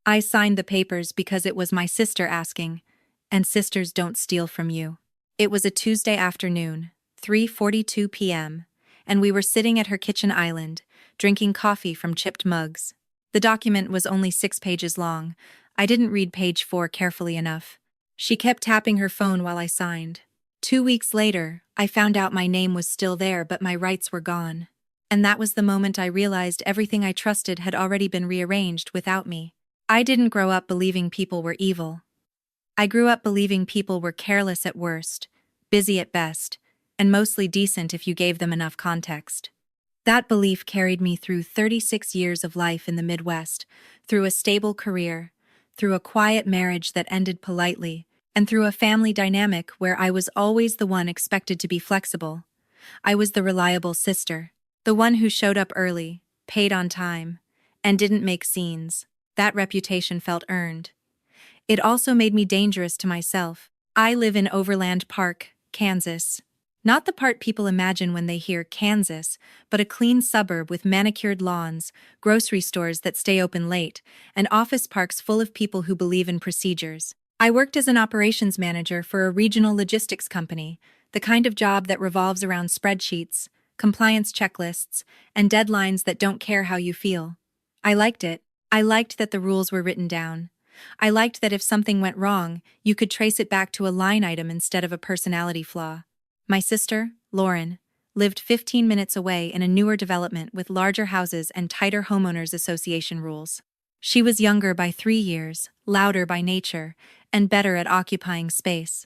I signed the papers because it was my sister asking, and sisters don't steal from you. It was a Tuesday afternoon, 3:42 p.m., and we were sitting at her kitchen island, drinking coffee from chipped mugs. The document was only 6 pages long. I didn't read page 4 carefully enough. She kept tapping her phone while I signed. 2 weeks later, I found out my name was still there but my rights were gone. And that was the moment I realized everything I trusted had already been rearranged without me. I didn't grow up believing people were evil. I grew up believing people were careless at worst, busy at best, and mostly decent if you gave them enough context. That belief carried me through 36 years of life in the Midwest, through a stable career, through a quiet marriage that ended politely, and through a family dynamic where I was always the one expected to be flexible. I was the reliable sister, the one who showed up early, paid on time, and didn't make scenes. That reputation felt earned. It also made me dangerous to myself. I live in Overland Park, Kansas. Not the part people imagine when they hear Kansas, but a clean suburb with manicured lawns, grocery stores that stay open late, and office parks full of people who believe in procedures. I worked as an operations manager for a regional logistics company, the kind of job that revolves around spreadsheets, compliance checklists, and deadlines that don't care how you feel. I liked it. I liked that the rules were written down. I liked that if something went wrong, you could trace it back to a line item instead of a personality flaw. My sister, Lauren, lived 15 minutes away in a newer development with larger houses and tighter homeowners association rules. She was younger by 3 years, louder by nature, and better at occupying space.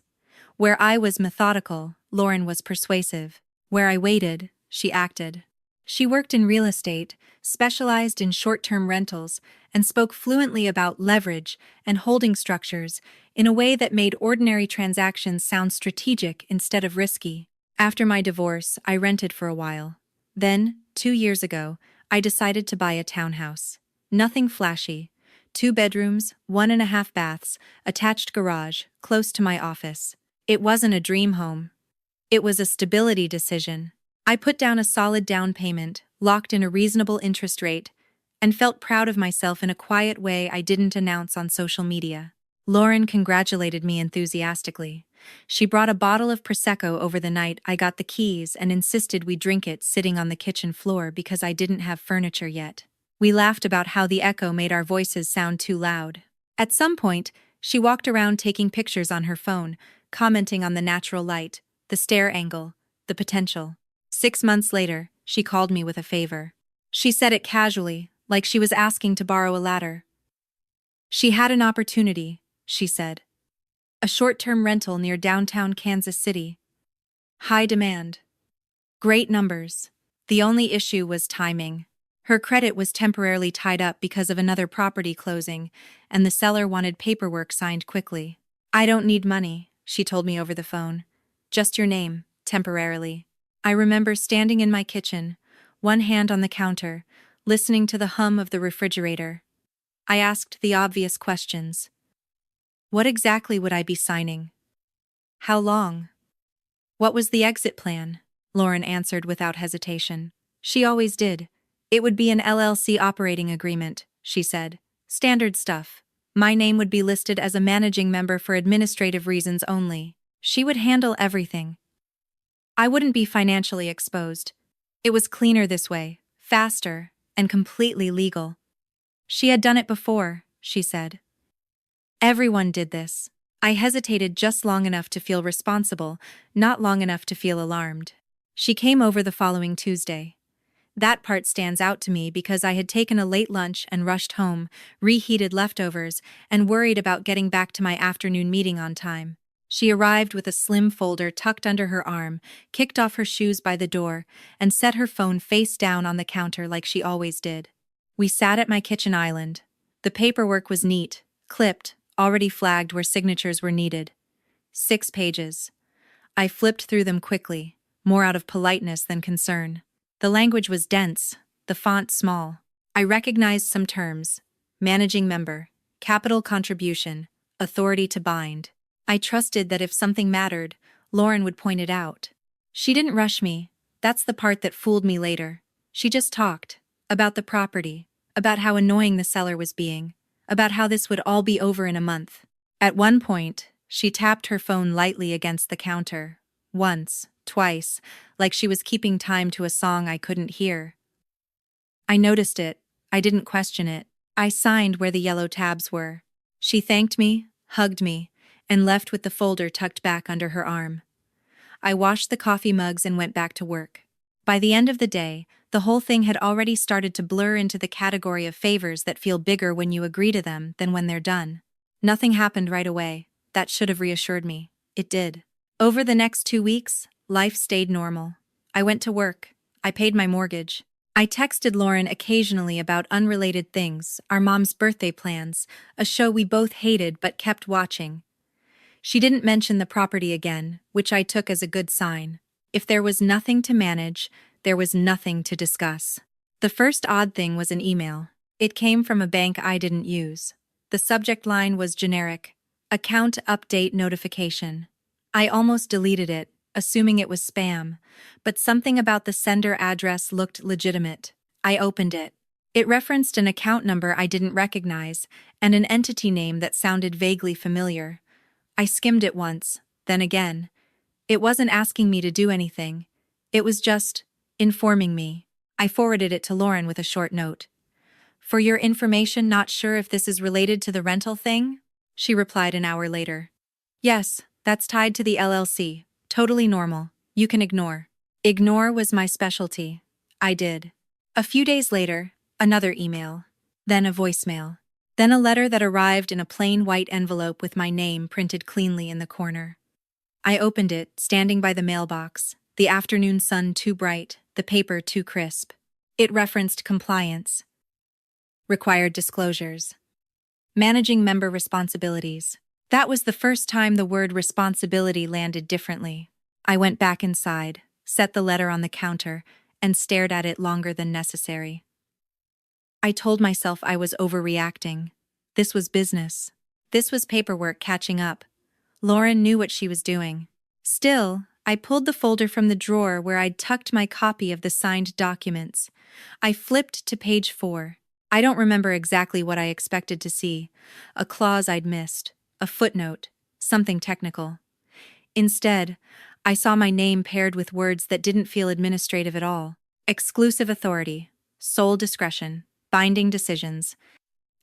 Where I was methodical, Lauren was persuasive. Where I waited, she acted. She worked in real estate, specialized in short-term rentals, and spoke fluently about leverage and holding structures in a way that made ordinary transactions sound strategic instead of risky. After my divorce, I rented for a while. Then, 2 years ago, I decided to buy a townhouse. Nothing flashy. 2 bedrooms, 1.5 baths, attached garage, close to my office. It wasn't a dream home. It was a stability decision. I put down a solid down payment, locked in a reasonable interest rate, and felt proud of myself in a quiet way I didn't announce on social media. Lauren congratulated me enthusiastically. She brought a bottle of Prosecco over the night I got the keys and insisted we drink it sitting on the kitchen floor because I didn't have furniture yet. We laughed about how the echo made our voices sound too loud. At some point, she walked around taking pictures on her phone, commenting on the natural light, the stair angle, the potential. 6 months later, she called me with a favor. She said it casually, like she was asking to borrow a ladder. She had an opportunity, she said. A short-term rental near downtown Kansas City. High demand. Great numbers. The only issue was timing. Her credit was temporarily tied up because of another property closing, and the seller wanted paperwork signed quickly. I don't need money, she told me over the phone. Just your name, temporarily. I remember standing in my kitchen, one hand on the counter, listening to the hum of the refrigerator. I asked the obvious questions. What exactly would I be signing? How long? What was the exit plan? Lauren answered without hesitation. She always did. It would be an LLC operating agreement, she said. Standard stuff. My name would be listed as a managing member for administrative reasons only. She would handle everything. I wouldn't be financially exposed. It was cleaner this way, faster, and completely legal. She had done it before, she said. Everyone did this. I hesitated just long enough to feel responsible, not long enough to feel alarmed. She came over the following Tuesday. That part stands out to me because I had taken a late lunch and rushed home, reheated leftovers, and worried about getting back to my afternoon meeting on time. She arrived with a slim folder tucked under her arm, kicked off her shoes by the door, and set her phone face down on the counter like she always did. We sat at my kitchen island. The paperwork was neat, clipped, already flagged where signatures were needed. 6 pages. I flipped through them quickly, more out of politeness than concern. The language was dense, the font small. I recognized some terms: managing member, capital contribution, authority to bind. I trusted that if something mattered, Lauren would point it out. She didn't rush me. That's the part that fooled me later. She just talked. About the property. About how annoying the seller was being. about how this would all be over in a month. At one point, she tapped her phone lightly against the counter. Once, twice, like she was keeping time to a song I couldn't hear. I noticed it. I didn't question it. I signed where the yellow tabs were. She thanked me, hugged me, and left with the folder tucked back under her arm. I washed the coffee mugs and went back to work. By the end of the day, the whole thing had already started to blur into the category of favors that feel bigger when you agree to them than when they're done. Nothing happened right away. That should have reassured me. It did. Over the next 2 weeks, life stayed normal. I went to work. I paid my mortgage. I texted Lauren occasionally about unrelated things, our mom's birthday plans, a show we both hated but kept watching. She didn't mention the property again, which I took as a good sign. If there was nothing to manage, there was nothing to discuss. The first odd thing was an email. It came from a bank I didn't use. The subject line was generic, account update notification. I almost deleted it, assuming it was spam, but something about the sender address looked legitimate. I opened it. It referenced an account number I didn't recognize and an entity name that sounded vaguely familiar. I skimmed it once, then again. It wasn't asking me to do anything. It was just informing me. I forwarded it to Lauren with a short note. "For your information, not sure if this is related to the rental thing?" She replied an hour later. "Yes, that's tied to the LLC. Totally normal. You can ignore." Ignore was my specialty. I did. A few days later, another email. Then a voicemail. Then a letter that arrived in a plain white envelope with my name printed cleanly in the corner. I opened it, standing by the mailbox, the afternoon sun too bright, the paper too crisp. It referenced compliance. Required disclosures. Managing member responsibilities. That was the first time the word responsibility landed differently. I went back inside, set the letter on the counter, and stared at it longer than necessary. I told myself I was overreacting. This was business. This was paperwork catching up. Lauren knew what she was doing. Still, I pulled the folder from the drawer where I'd tucked my copy of the signed documents. I flipped to page 4. I don't remember exactly what I expected to see. A clause I'd missed. A footnote. Something technical. Instead, I saw my name paired with words that didn't feel administrative at all. Exclusive authority. Sole discretion. Binding decisions.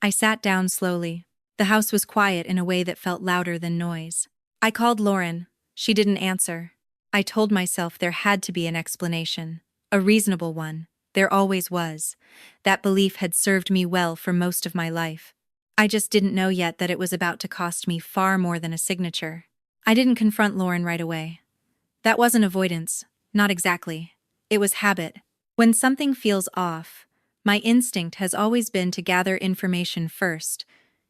I sat down slowly. The house was quiet in a way that felt louder than noise. I called Lauren. She didn't answer. I told myself there had to be an explanation. A reasonable one. There always was. That belief had served me well for most of my life. I just didn't know yet that it was about to cost me far more than a signature. I didn't confront Lauren right away. That wasn't avoidance. Not exactly. It was habit. When something feels off, my instinct has always been to gather information first,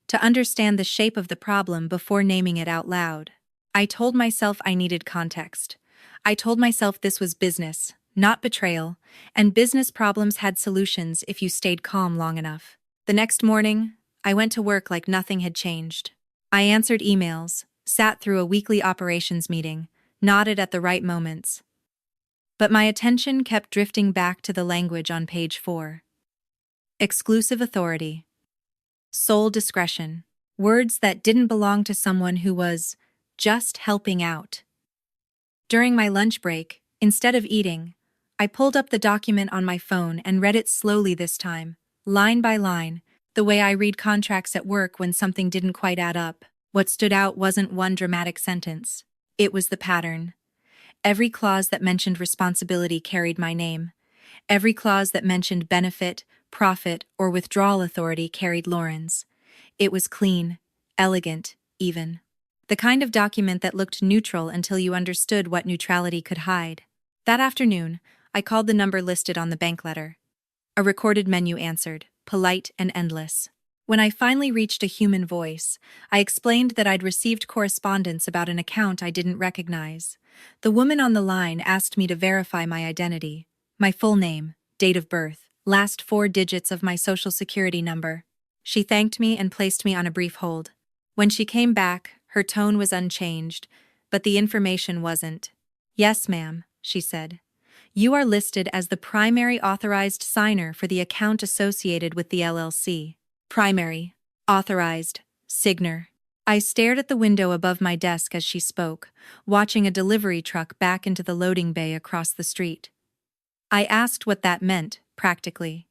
to understand the shape of the problem before naming it out loud. I told myself I needed context. I told myself this was business, not betrayal, and business problems had solutions if you stayed calm long enough. The next morning, I went to work like nothing had changed. I answered emails, sat through a weekly operations meeting, nodded at the right moments. But my attention kept drifting back to the language on page 4. Exclusive authority. Sole discretion. Words that didn't belong to someone who was just helping out. During my lunch break, instead of eating, I pulled up the document on my phone and read it slowly this time, line by line, the way I read contracts at work when something didn't quite add up. What stood out wasn't one dramatic sentence. It was the pattern. Every clause that mentioned responsibility carried my name. Every clause that mentioned benefit, profit, or withdrawal authority carried Lauren's. It was clean, elegant, even. The kind of document that looked neutral until you understood what neutrality could hide. That afternoon, I called the number listed on the bank letter. A recorded menu answered, polite and endless. When I finally reached a human voice, I explained that I'd received correspondence about an account I didn't recognize. The woman on the line asked me to verify my identity, my full name, date of birth, last 4 digits of my social security number. She thanked me and placed me on a brief hold. When she came back, her tone was unchanged, but the information wasn't. "Yes, ma'am," she said. "You are listed as the primary authorized signer for the account associated with the LLC. Primary. Authorized. Signer. I stared at the window above my desk as she spoke, watching a delivery truck back into the loading bay across the street. I asked what that meant, practically.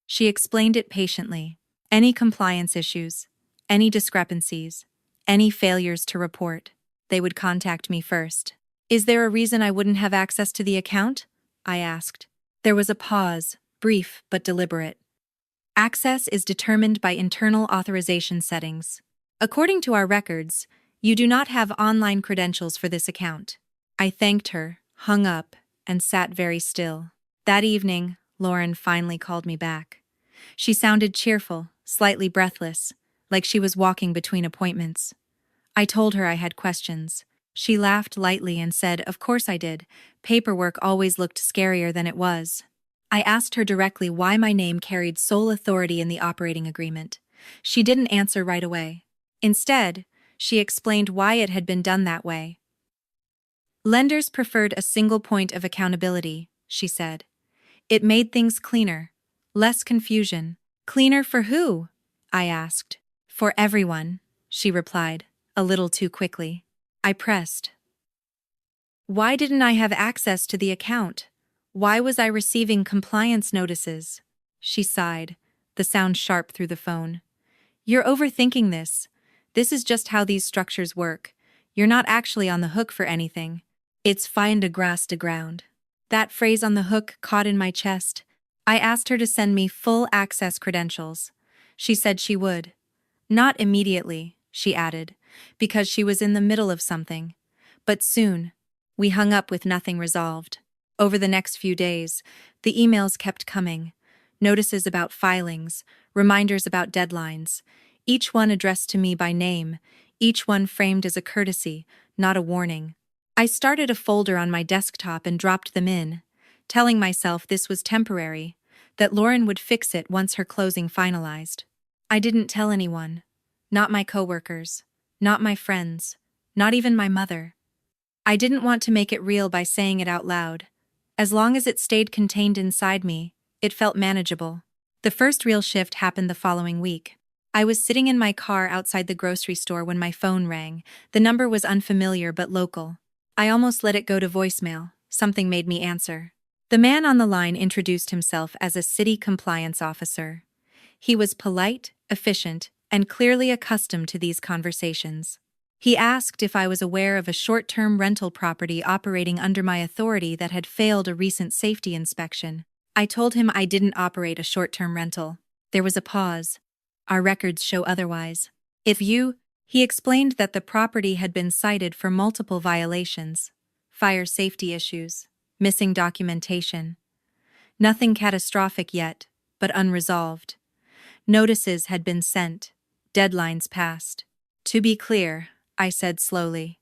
She explained it patiently. Any compliance issues, any discrepancies, any failures to report, they would contact me first. Is there a reason I wouldn't have access to the account? I asked. There was a pause, brief but deliberate. Access is determined by internal authorization settings. According to our records, you do not have online credentials for this account. I thanked her, hung up, and sat very still. That evening, Lauren finally called me back. She sounded cheerful, slightly breathless, like she was walking between appointments. I told her I had questions. She laughed lightly and said, "Of course I did. Paperwork always looked scarier than it was." I asked her directly why my name carried sole authority in the operating agreement. She didn't answer right away. Instead, she explained why it had been done that way. Lenders preferred a single point of accountability, she said. It made things cleaner, less confusion. Cleaner for who? I asked. For everyone, she replied, a little too quickly. I pressed. Why didn't I have access to the account? Why was I receiving compliance notices? She sighed, the sound sharp through the phone. You're overthinking this. This is just how these structures work. You're not actually on the hook for anything. It's fine to grass to ground. That phrase on the hook caught in my chest. I asked her to send me full access credentials. She said she would. Not immediately, she added, because she was in the middle of something. But soon. We hung up with nothing resolved. Over the next few days, the emails kept coming. Notices about filings, reminders about deadlines, each one addressed to me by name, each one framed as a courtesy, not a warning. I started a folder on my desktop and dropped them in, telling myself this was temporary, that Lauren would fix it once her closing finalized. I didn't tell anyone. Not my coworkers, not my friends, not even my mother. I didn't want to make it real by saying it out loud. As long as it stayed contained inside me, it felt manageable. The first real shift happened the following week. I was sitting in my car outside the grocery store when my phone rang. The number was unfamiliar but local. I almost let it go to voicemail. Something made me answer. The man on the line introduced himself as a city compliance officer. He was polite, efficient, and clearly accustomed to these conversations. He asked if I was aware of a short-term rental property operating under my authority that had failed a recent safety inspection. I told him I didn't operate a short-term rental. There was a pause. Our records show otherwise. He explained that the property had been cited for multiple violations, fire safety issues, missing documentation. Nothing catastrophic yet, but unresolved. Notices had been sent, deadlines passed. To be clear, I said slowly,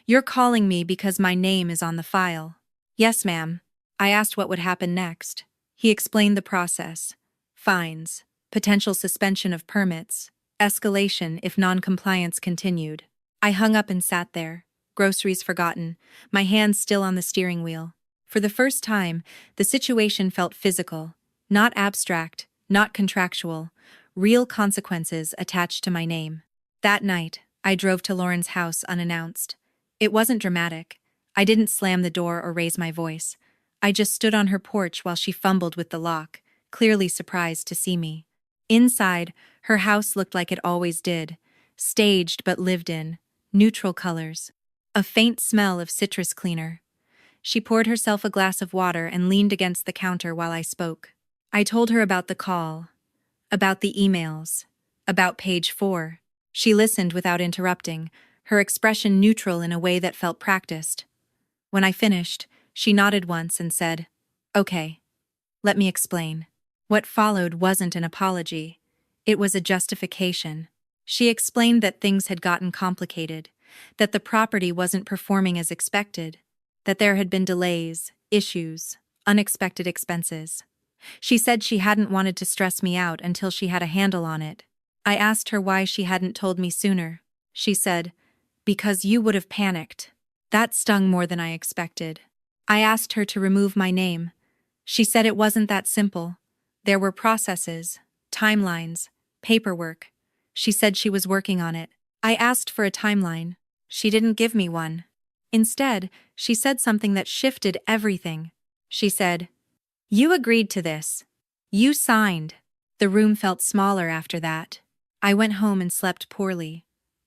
you're calling me because my name is on the file. Yes, ma'am. I asked what would happen next. He explained the process. Fines, potential suspension of permits, escalation if non-compliance continued. I hung up and sat there, groceries forgotten, my hands still on the steering wheel. For the first time, the situation felt physical, not abstract, not contractual, real consequences attached to my name. That night, I drove to Lauren's house unannounced. It wasn't dramatic. I didn't slam the door or raise my voice. I just stood on her porch while she fumbled with the lock, clearly surprised to see me. Inside, her house looked like it always did, staged but lived in, neutral colors. A faint smell of citrus cleaner. She poured herself a glass of water and leaned against the counter while I spoke. I told her about the call, about the emails, about page 4. She listened without interrupting, her expression neutral in a way that felt practiced. When I finished, she nodded once and said, "Okay, let me explain." What followed wasn't an apology. It was a justification. She explained that things had gotten complicated, that the property wasn't performing as expected, that there had been delays, issues, unexpected expenses. She said she hadn't wanted to stress me out until she had a handle on it. I asked her why she hadn't told me sooner. She said, "Because you would have panicked." That stung more than I expected. I asked her to remove my name. She said it wasn't that simple. There were processes, timelines, paperwork. She said she was working on it. I asked for a timeline. She didn't give me one. Instead, she said something that shifted everything. She said, "You agreed to this. You signed." The room felt smaller after that. I went home and slept poorly.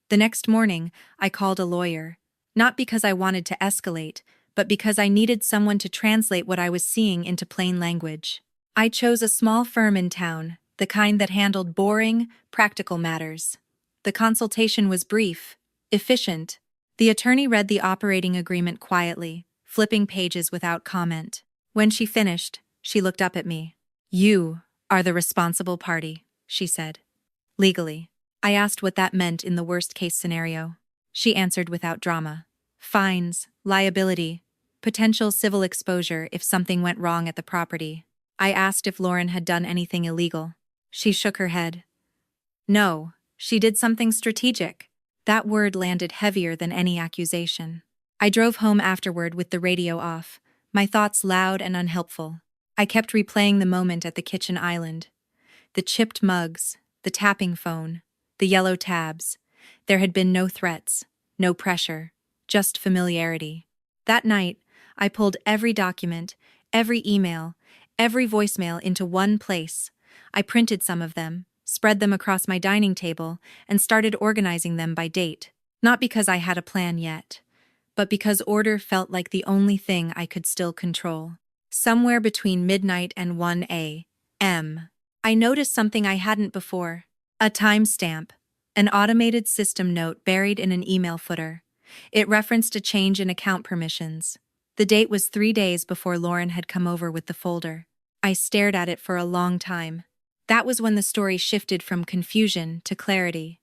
The next morning, I called a lawyer. Not because I wanted to escalate, but because I needed someone to translate what I was seeing into plain language. I chose a small firm in town, the kind that handled boring, practical matters. The consultation was brief, efficient. The attorney read the operating agreement quietly, flipping pages without comment. When she finished, she looked up at me. "You are the responsible party," she said. "Legally." I asked what that meant in the worst-case scenario. She answered without drama. "Fines, liability, potential civil exposure if something went wrong at the property." I asked if Lauren had done anything illegal. She shook her head. "No, she did something strategic." That word landed heavier than any accusation. I drove home afterward with the radio off, my thoughts loud and unhelpful. I kept replaying the moment at the kitchen island. The chipped mugs, the tapping phone, the yellow tabs. There had been no threats, no pressure, just familiarity. That night, I pulled every document, every email, every voicemail into one place. I printed some of them, spread them across my dining table, and started organizing them by date. Not because I had a plan yet, but because order felt like the only thing I could still control. Somewhere between midnight and 1 a.m., I noticed something I hadn't before. A timestamp, an automated system note buried in an email footer. It referenced a change in account permissions. The date was 3 days before Lauren had come over with the folder. I stared at it for a long time. That was when the story shifted from confusion to clarity.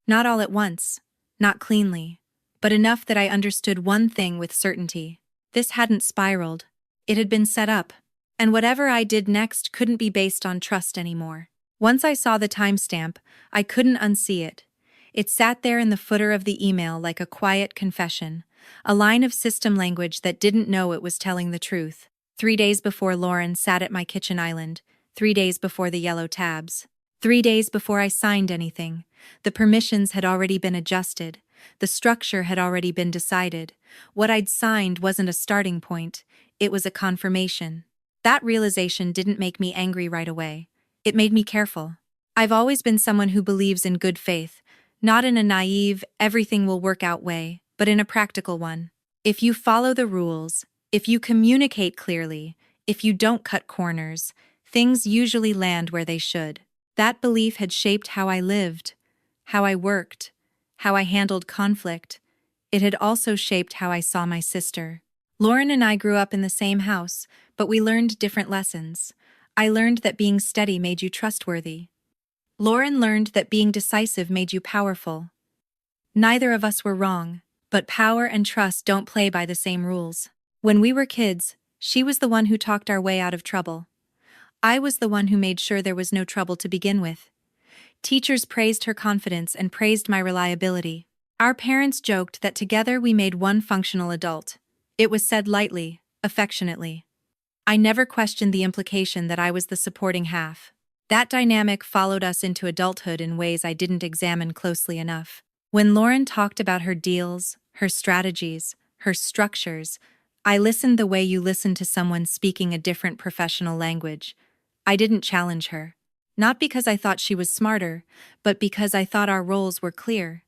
Not all at once, not cleanly, but enough that I understood one thing with certainty. This hadn't spiraled. It had been set up, and whatever I did next couldn't be based on trust anymore. Once I saw the timestamp, I couldn't unsee it. It sat there in the footer of the email like a quiet confession, a line of system language that didn't know it was telling the truth. 3 days before Lauren sat at my kitchen island, 3 days before the yellow tabs, 3 days before I signed anything. The permissions had already been adjusted. The structure had already been decided. What I'd signed wasn't a starting point, it was a confirmation. That realization didn't make me angry right away. It made me careful. I've always been someone who believes in good faith, not in a naive, everything will work out way, but in a practical one. If you follow the rules, if you communicate clearly, if you don't cut corners, things usually land where they should. That belief had shaped how I lived, how I worked, how I handled conflict. It had also shaped how I saw my sister. Lauren and I grew up in the same house, but we learned different lessons. I learned that being steady made you trustworthy. Lauren learned that being decisive made you powerful. Neither of us were wrong, but power and trust don't play by the same rules. When we were kids, she was the one who talked our way out of trouble. I was the one who made sure there was no trouble to begin with. Teachers praised her confidence and praised my reliability. Our parents joked that together we made one functional adult. It was said lightly, affectionately. I never questioned the implication that I was the supporting half. That dynamic followed us into adulthood in ways I didn't examine closely enough. When Lauren talked about her deals, her strategies, her structures, I listened the way you listen to someone speaking a different professional language. I didn't challenge her. Not because I thought she was smarter, but because I thought our roles were clear.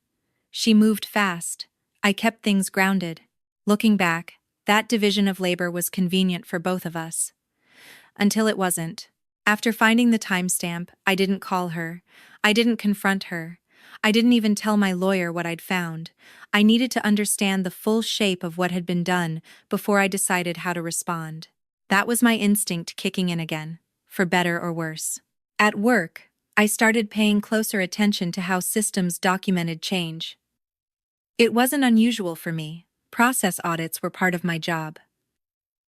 She moved fast. I kept things grounded. Looking back, that division of labor was convenient for both of us. Until it wasn't. After finding the timestamp, I didn't call her. I didn't confront her. I didn't even tell my lawyer what I'd found. I needed to understand the full shape of what had been done before I decided how to respond. That was my instinct kicking in again, for better or worse. At work, I started paying closer attention to how systems documented change. It wasn't unusual for me. Process audits were part of my job.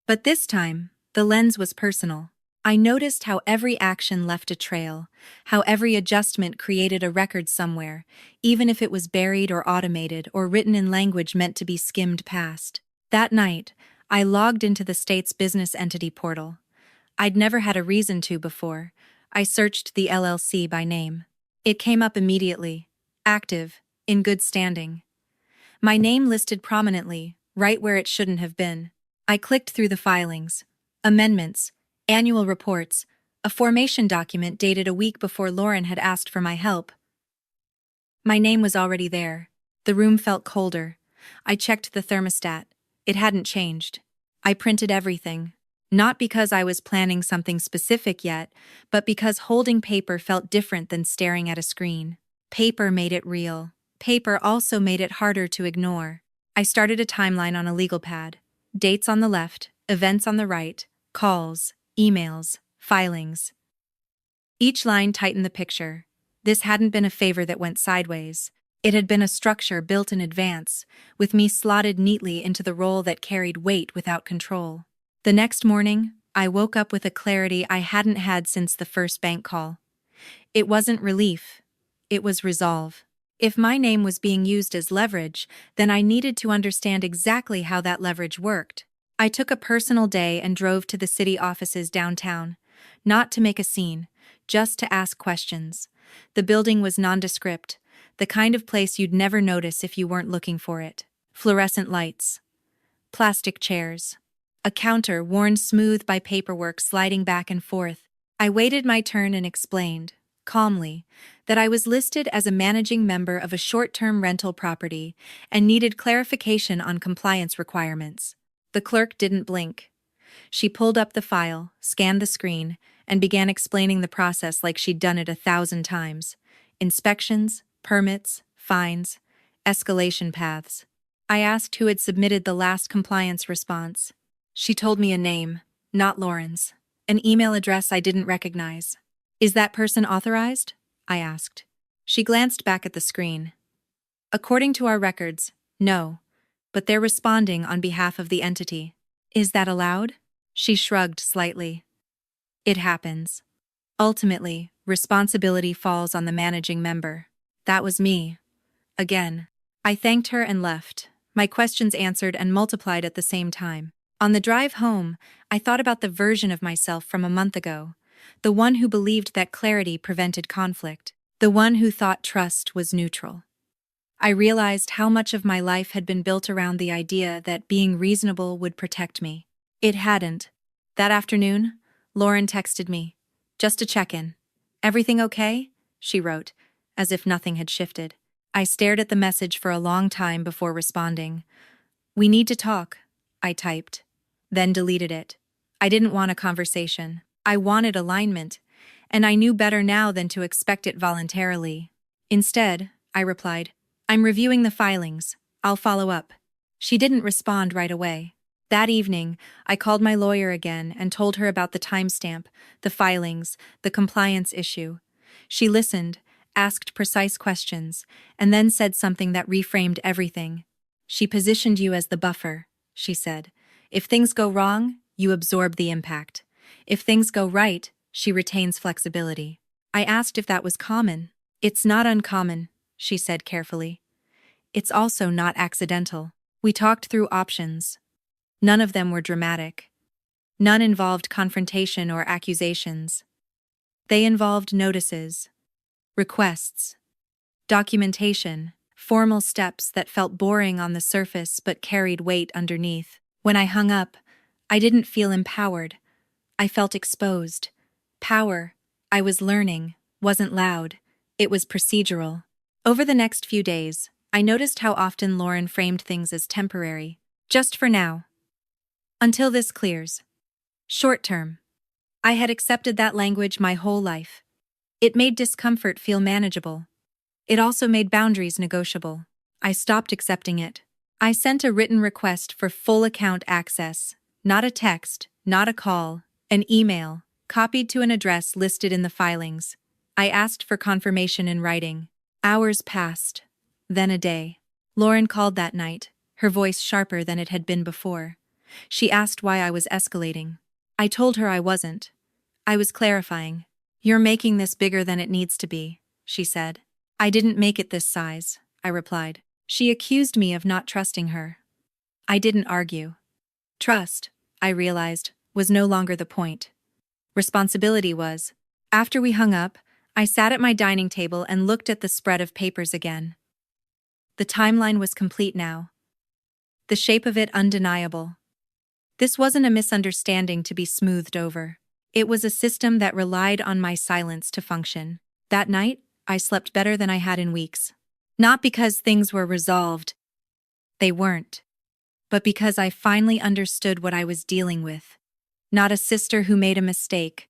But this time, the lens was personal. I noticed how every action left a trail, how every adjustment created a record somewhere, even if it was buried or automated or written in language meant to be skimmed past. That night, I logged into the state's business entity portal. I'd never had a reason to before. I searched the LLC by name. It came up immediately. Active, in good standing. My name listed prominently, right where it shouldn't have been. I clicked through the filings. Amendments, annual reports, a formation document dated a week before Lauren had asked for my help. My name was already there. The room felt colder. I checked the thermostat. It hadn't changed. I printed everything. Not because I was planning something specific yet, but because holding paper felt different than staring at a screen. Paper made it real. Paper also made it harder to ignore. I started a timeline on a legal pad. Dates on the left, events on the right, calls, emails, filings. Each line tightened the picture. This hadn't been a favor that went sideways. It had been a structure built in advance, with me slotted neatly into the role that carried weight without control. The next morning, I woke up with a clarity I hadn't had since the first bank call. It wasn't relief. It was resolve. If my name was being used as leverage, then I needed to understand exactly how that leverage worked. I took a personal day and drove to the city offices downtown, not to make a scene, just to ask questions. The building was nondescript, the kind of place you'd never notice if you weren't looking for it. Fluorescent lights. Plastic chairs. A counter worn smooth by paperwork sliding back and forth. I waited my turn and explained, calmly, that I was listed as a managing member of a short-term rental property and needed clarification on compliance requirements. The clerk didn't blink. She pulled up the file, scanned the screen, and began explaining the process like she'd done it 1,000 times. Inspections, permits, fines, escalation paths. I asked who had submitted the last compliance response. She told me a name, not Lauren's. An email address I didn't recognize. Is that person authorized? I asked. She glanced back at the screen. According to our records, no. But they're responding on behalf of the entity. Is that allowed? She shrugged slightly. It happens. Ultimately, responsibility falls on the managing member. That was me. Again. I thanked her and left, my questions answered and multiplied at the same time. On the drive home, I thought about the version of myself from a month ago, the one who believed that clarity prevented conflict, the one who thought trust was neutral. I realized how much of my life had been built around the idea that being reasonable would protect me. It hadn't. That afternoon, Lauren texted me. Just a check-in. Everything okay? She wrote, as if nothing had shifted. I stared at the message for a long time before responding. We need to talk, I typed. Then deleted it. I didn't want a conversation. I wanted alignment, and I knew better now than to expect it voluntarily. Instead, I replied, I'm reviewing the filings. I'll follow up. She didn't respond right away. That evening, I called my lawyer again and told her about the timestamp, the filings, the compliance issue. She listened, asked precise questions, and then said something that reframed everything. She positioned you as the buffer, she said. If things go wrong, you absorb the impact. If things go right, she retains flexibility. I asked if that was common. It's not uncommon, she said carefully. It's also not accidental. We talked through options. None of them were dramatic. None involved confrontation or accusations. They involved notices, requests, documentation, formal steps that felt boring on the surface but carried weight underneath. When I hung up, I didn't feel empowered. I felt exposed. Power, I was learning, wasn't loud. It was procedural. Over the next few days, I noticed how often Lauren framed things as temporary. Just for now. Until this clears. Short term. I had accepted that language my whole life. It made discomfort feel manageable. It also made boundaries negotiable. I stopped accepting it. I sent a written request for full account access, not a text, not a call, an email, copied to an address listed in the filings. I asked for confirmation in writing. Hours passed, then a day. Lauren called that night, her voice sharper than it had been before. She asked why I was escalating. I told her I wasn't. I was clarifying. You're making this bigger than it needs to be, she said. I didn't make it this size, I replied. She accused me of not trusting her. I didn't argue. Trust, I realized, was no longer the point. Responsibility was. After we hung up, I sat at my dining table and looked at the spread of papers again. The timeline was complete now. The shape of it undeniable. This wasn't a misunderstanding to be smoothed over. It was a system that relied on my silence to function. That night, I slept better than I had in weeks. Not because things were resolved. They weren't. But because I finally understood what I was dealing with. Not a sister who made a mistake.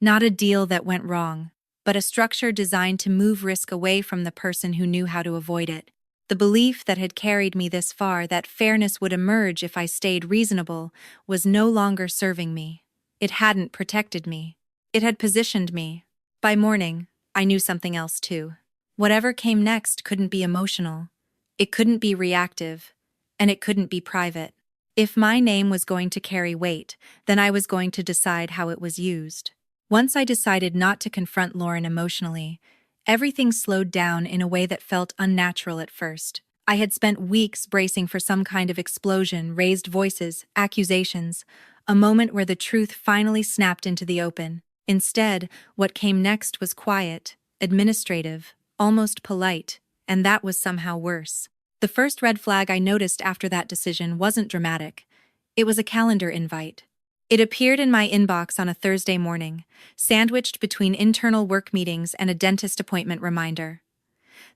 Not a deal that went wrong. But a structure designed to move risk away from the person who knew how to avoid it. The belief that had carried me this far, that fairness would emerge if I stayed reasonable, was no longer serving me. It hadn't protected me. It had positioned me. By morning, I knew something else too. Whatever came next couldn't be emotional. It couldn't be reactive. And it couldn't be private. If my name was going to carry weight, then I was going to decide how it was used. Once I decided not to confront Lauren emotionally, everything slowed down in a way that felt unnatural at first. I had spent weeks bracing for some kind of explosion, raised voices, accusations, a moment where the truth finally snapped into the open. Instead, what came next was quiet, administrative, almost polite, and that was somehow worse. The first red flag I noticed after that decision wasn't dramatic. It was a calendar invite. It appeared in my inbox on a Thursday morning, sandwiched between internal work meetings and a dentist appointment reminder.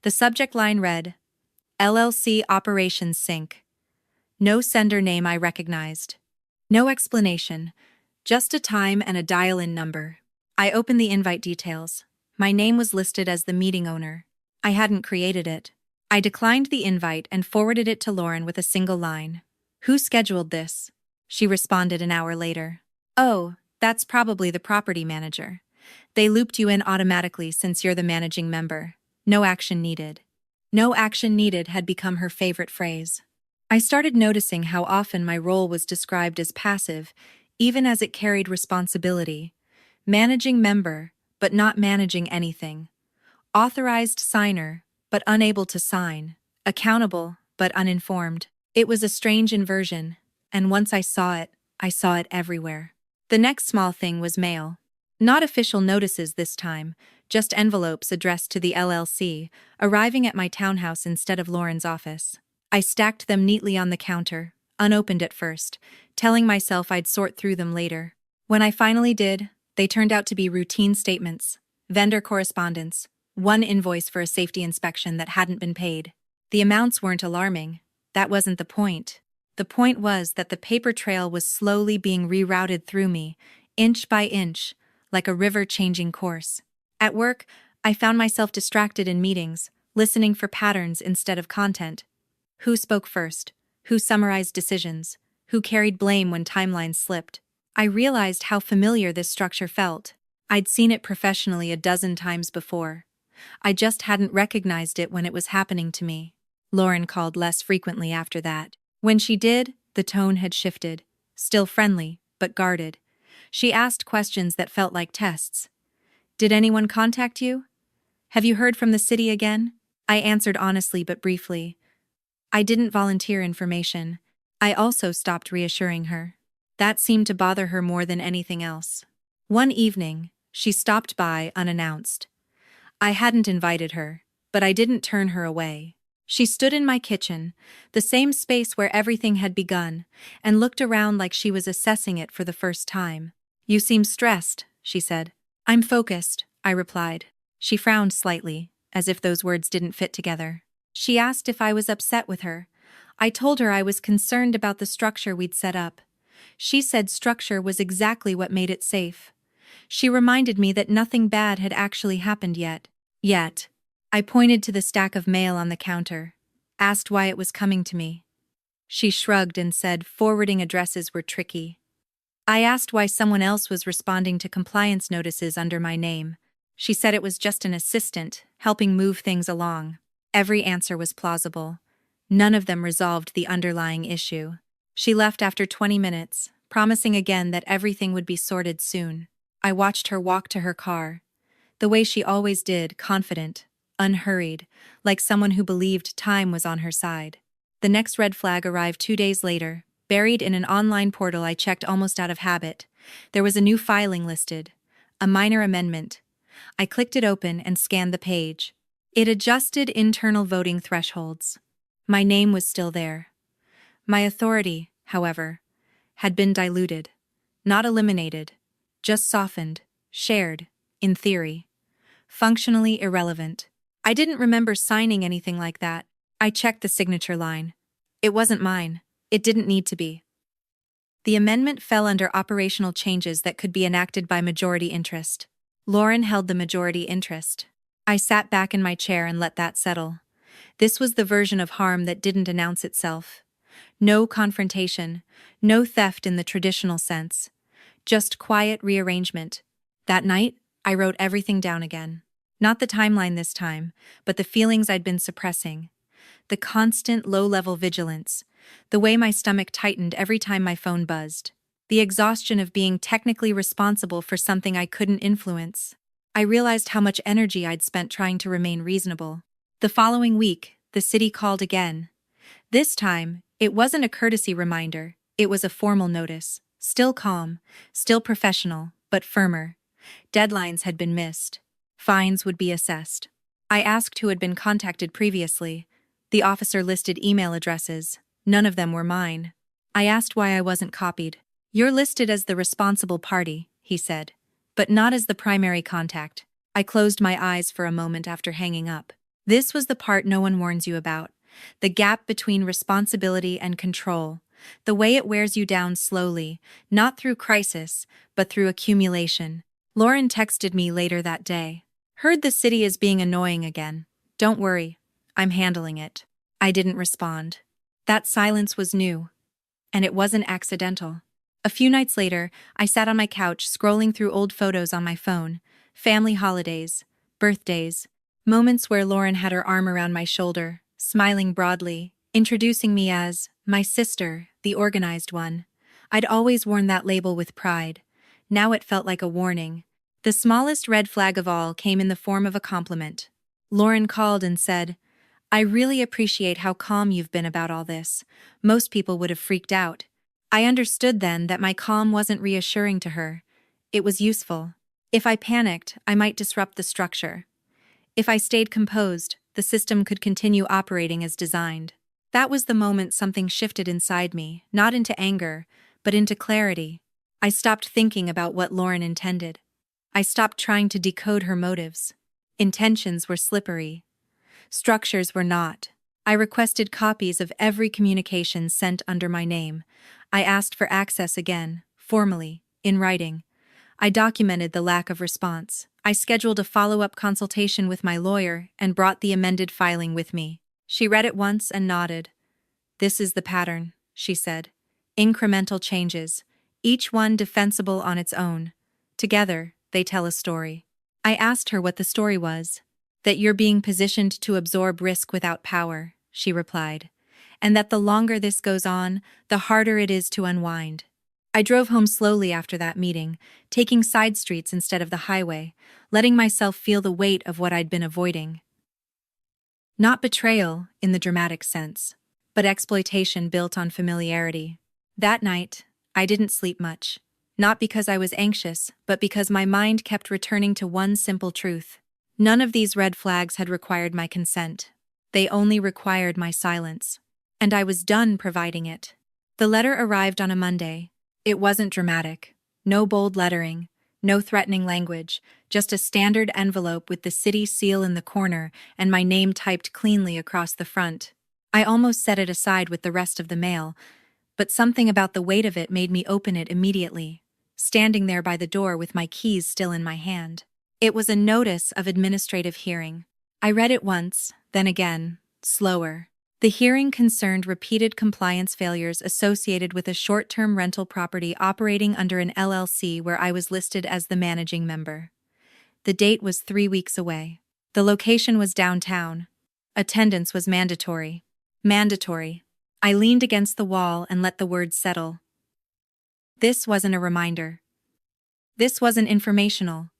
The subject line read, LLC Operations Sync. No sender name I recognized. No explanation, just a time and a dial-in number. I opened the invite details. My name was listed as the meeting owner. I hadn't created it. I declined the invite and forwarded it to Lauren with a single line. Who scheduled this? She responded an hour later. Oh, that's probably the property manager. They looped you in automatically since you're the managing member. No action needed. No action needed had become her favorite phrase. I started noticing how often my role was described as passive, even as it carried responsibility. Managing member, but not managing anything. Authorized signer, but unable to sign. Accountable, but uninformed. It was a strange inversion, and once I saw it everywhere. The next small thing was mail. Not official notices this time, just envelopes addressed to the LLC, arriving at my townhouse instead of Lauren's office. I stacked them neatly on the counter, unopened at first, telling myself I'd sort through them later. When I finally did, they turned out to be routine statements, vendor correspondence, one invoice for a safety inspection that hadn't been paid. The amounts weren't alarming. That wasn't the point. The point was that the paper trail was slowly being rerouted through me, inch by inch, like a river changing course. At work, I found myself distracted in meetings, listening for patterns instead of content. Who spoke first? Who summarized decisions? Who carried blame when timelines slipped? I realized how familiar this structure felt. I'd seen it professionally a dozen times before. I just hadn't recognized it when it was happening to me. Lauren called less frequently after that. When she did, the tone had shifted. Still friendly, but guarded. She asked questions that felt like tests. Did anyone contact you? Have you heard from the city again? I answered honestly but briefly. I didn't volunteer information. I also stopped reassuring her. That seemed to bother her more than anything else. One evening, she stopped by unannounced. I hadn't invited her, but I didn't turn her away. She stood in my kitchen, the same space where everything had begun, and looked around like she was assessing it for the first time. You seem stressed, she said. I'm focused, I replied. She frowned slightly, as if those words didn't fit together. She asked if I was upset with her. I told her I was concerned about the structure we'd set up. She said structure was exactly what made it safe. She reminded me that nothing bad had actually happened yet. I pointed to the stack of mail on the counter, asked why it was coming to me. She shrugged and said forwarding addresses were tricky. I asked why someone else was responding to compliance notices under my name. She said it was just an assistant, helping move things along. Every answer was plausible. None of them resolved the underlying issue. She left after 20 minutes, promising again that everything would be sorted soon. I watched her walk to her car, the way she always did, confident, unhurried, like someone who believed time was on her side. The next red flag arrived 2 days later, buried in an online portal I checked almost out of habit. There was a new filing listed, a minor amendment, I clicked it open and scanned the page. It adjusted internal voting thresholds. My name was still there. My authority, however, had been diluted. Not eliminated, just softened, shared, in theory. Functionally irrelevant. I didn't remember signing anything like that. I checked the signature line. It wasn't mine. It didn't need to be. The amendment fell under operational changes that could be enacted by majority interest. Lauren held the majority interest. I sat back in my chair and let that settle. This was the version of harm that didn't announce itself. No confrontation, no theft in the traditional sense. Just quiet rearrangement. That night, I wrote everything down again. Not the timeline this time, but the feelings I'd been suppressing. The constant low-level vigilance. The way my stomach tightened every time my phone buzzed. The exhaustion of being technically responsible for something I couldn't influence. I realized how much energy I'd spent trying to remain reasonable. The following week, the city called again. This time, it wasn't a courtesy reminder, it was a formal notice. Still calm, still professional, but firmer. Deadlines had been missed. Fines would be assessed. I asked who had been contacted previously. The officer listed email addresses. None of them were mine. I asked why I wasn't copied. "You're listed as the responsible party," he said, "but not as the primary contact." I closed my eyes for a moment after hanging up. This was the part no one warns you about. The gap between responsibility and control. The way it wears you down slowly, not through crisis, but through accumulation. Lauren texted me later that day. "Heard the city is being annoying again. Don't worry, I'm handling it." I didn't respond. That silence was new. And it wasn't accidental. A few nights later, I sat on my couch scrolling through old photos on my phone. Family holidays, birthdays, moments where Lauren had her arm around my shoulder, smiling broadly, introducing me as my sister, the organized one. I'd always worn that label with pride. Now it felt like a warning. The smallest red flag of all came in the form of a compliment. Lauren called and said, "I really appreciate how calm you've been about all this. Most people would have freaked out." I understood then that my calm wasn't reassuring to her. It was useful. If I panicked, I might disrupt the structure. If I stayed composed, the system could continue operating as designed. That was the moment something shifted inside me, not into anger, but into clarity. I stopped thinking about what Lauren intended. I stopped trying to decode her motives. Intentions were slippery. Structures were not. I requested copies of every communication sent under my name. I asked for access again, formally, in writing. I documented the lack of response. I scheduled a follow-up consultation with my lawyer and brought the amended filing with me. She read it once and nodded. "This is the pattern," she said. "Incremental changes, each one defensible on its own. Together, they tell a story." I asked her what the story was. "That you're being positioned to absorb risk without power," she replied. "And that the longer this goes on, the harder it is to unwind." I drove home slowly after that meeting, taking side streets instead of the highway, letting myself feel the weight of what I'd been avoiding. Not betrayal, in the dramatic sense, but exploitation built on familiarity. That night, I didn't sleep much. Not because I was anxious, but because my mind kept returning to one simple truth. None of these red flags had required my consent. They only required my silence. And I was done providing it. The letter arrived on a Monday. It wasn't dramatic. No bold lettering, no threatening language, just a standard envelope with the city seal in the corner and my name typed cleanly across the front. I almost set it aside with the rest of the mail, but something about the weight of it made me open it immediately, standing there by the door with my keys still in my hand. It was a notice of administrative hearing. I read it once, then again, slower. The hearing concerned repeated compliance failures associated with a short-term rental property operating under an LLC where I was listed as the managing member. The date was 3 weeks away. The location was downtown. Attendance was mandatory. Mandatory. I leaned against the wall and let the words settle. This wasn't a reminder. This wasn't informational.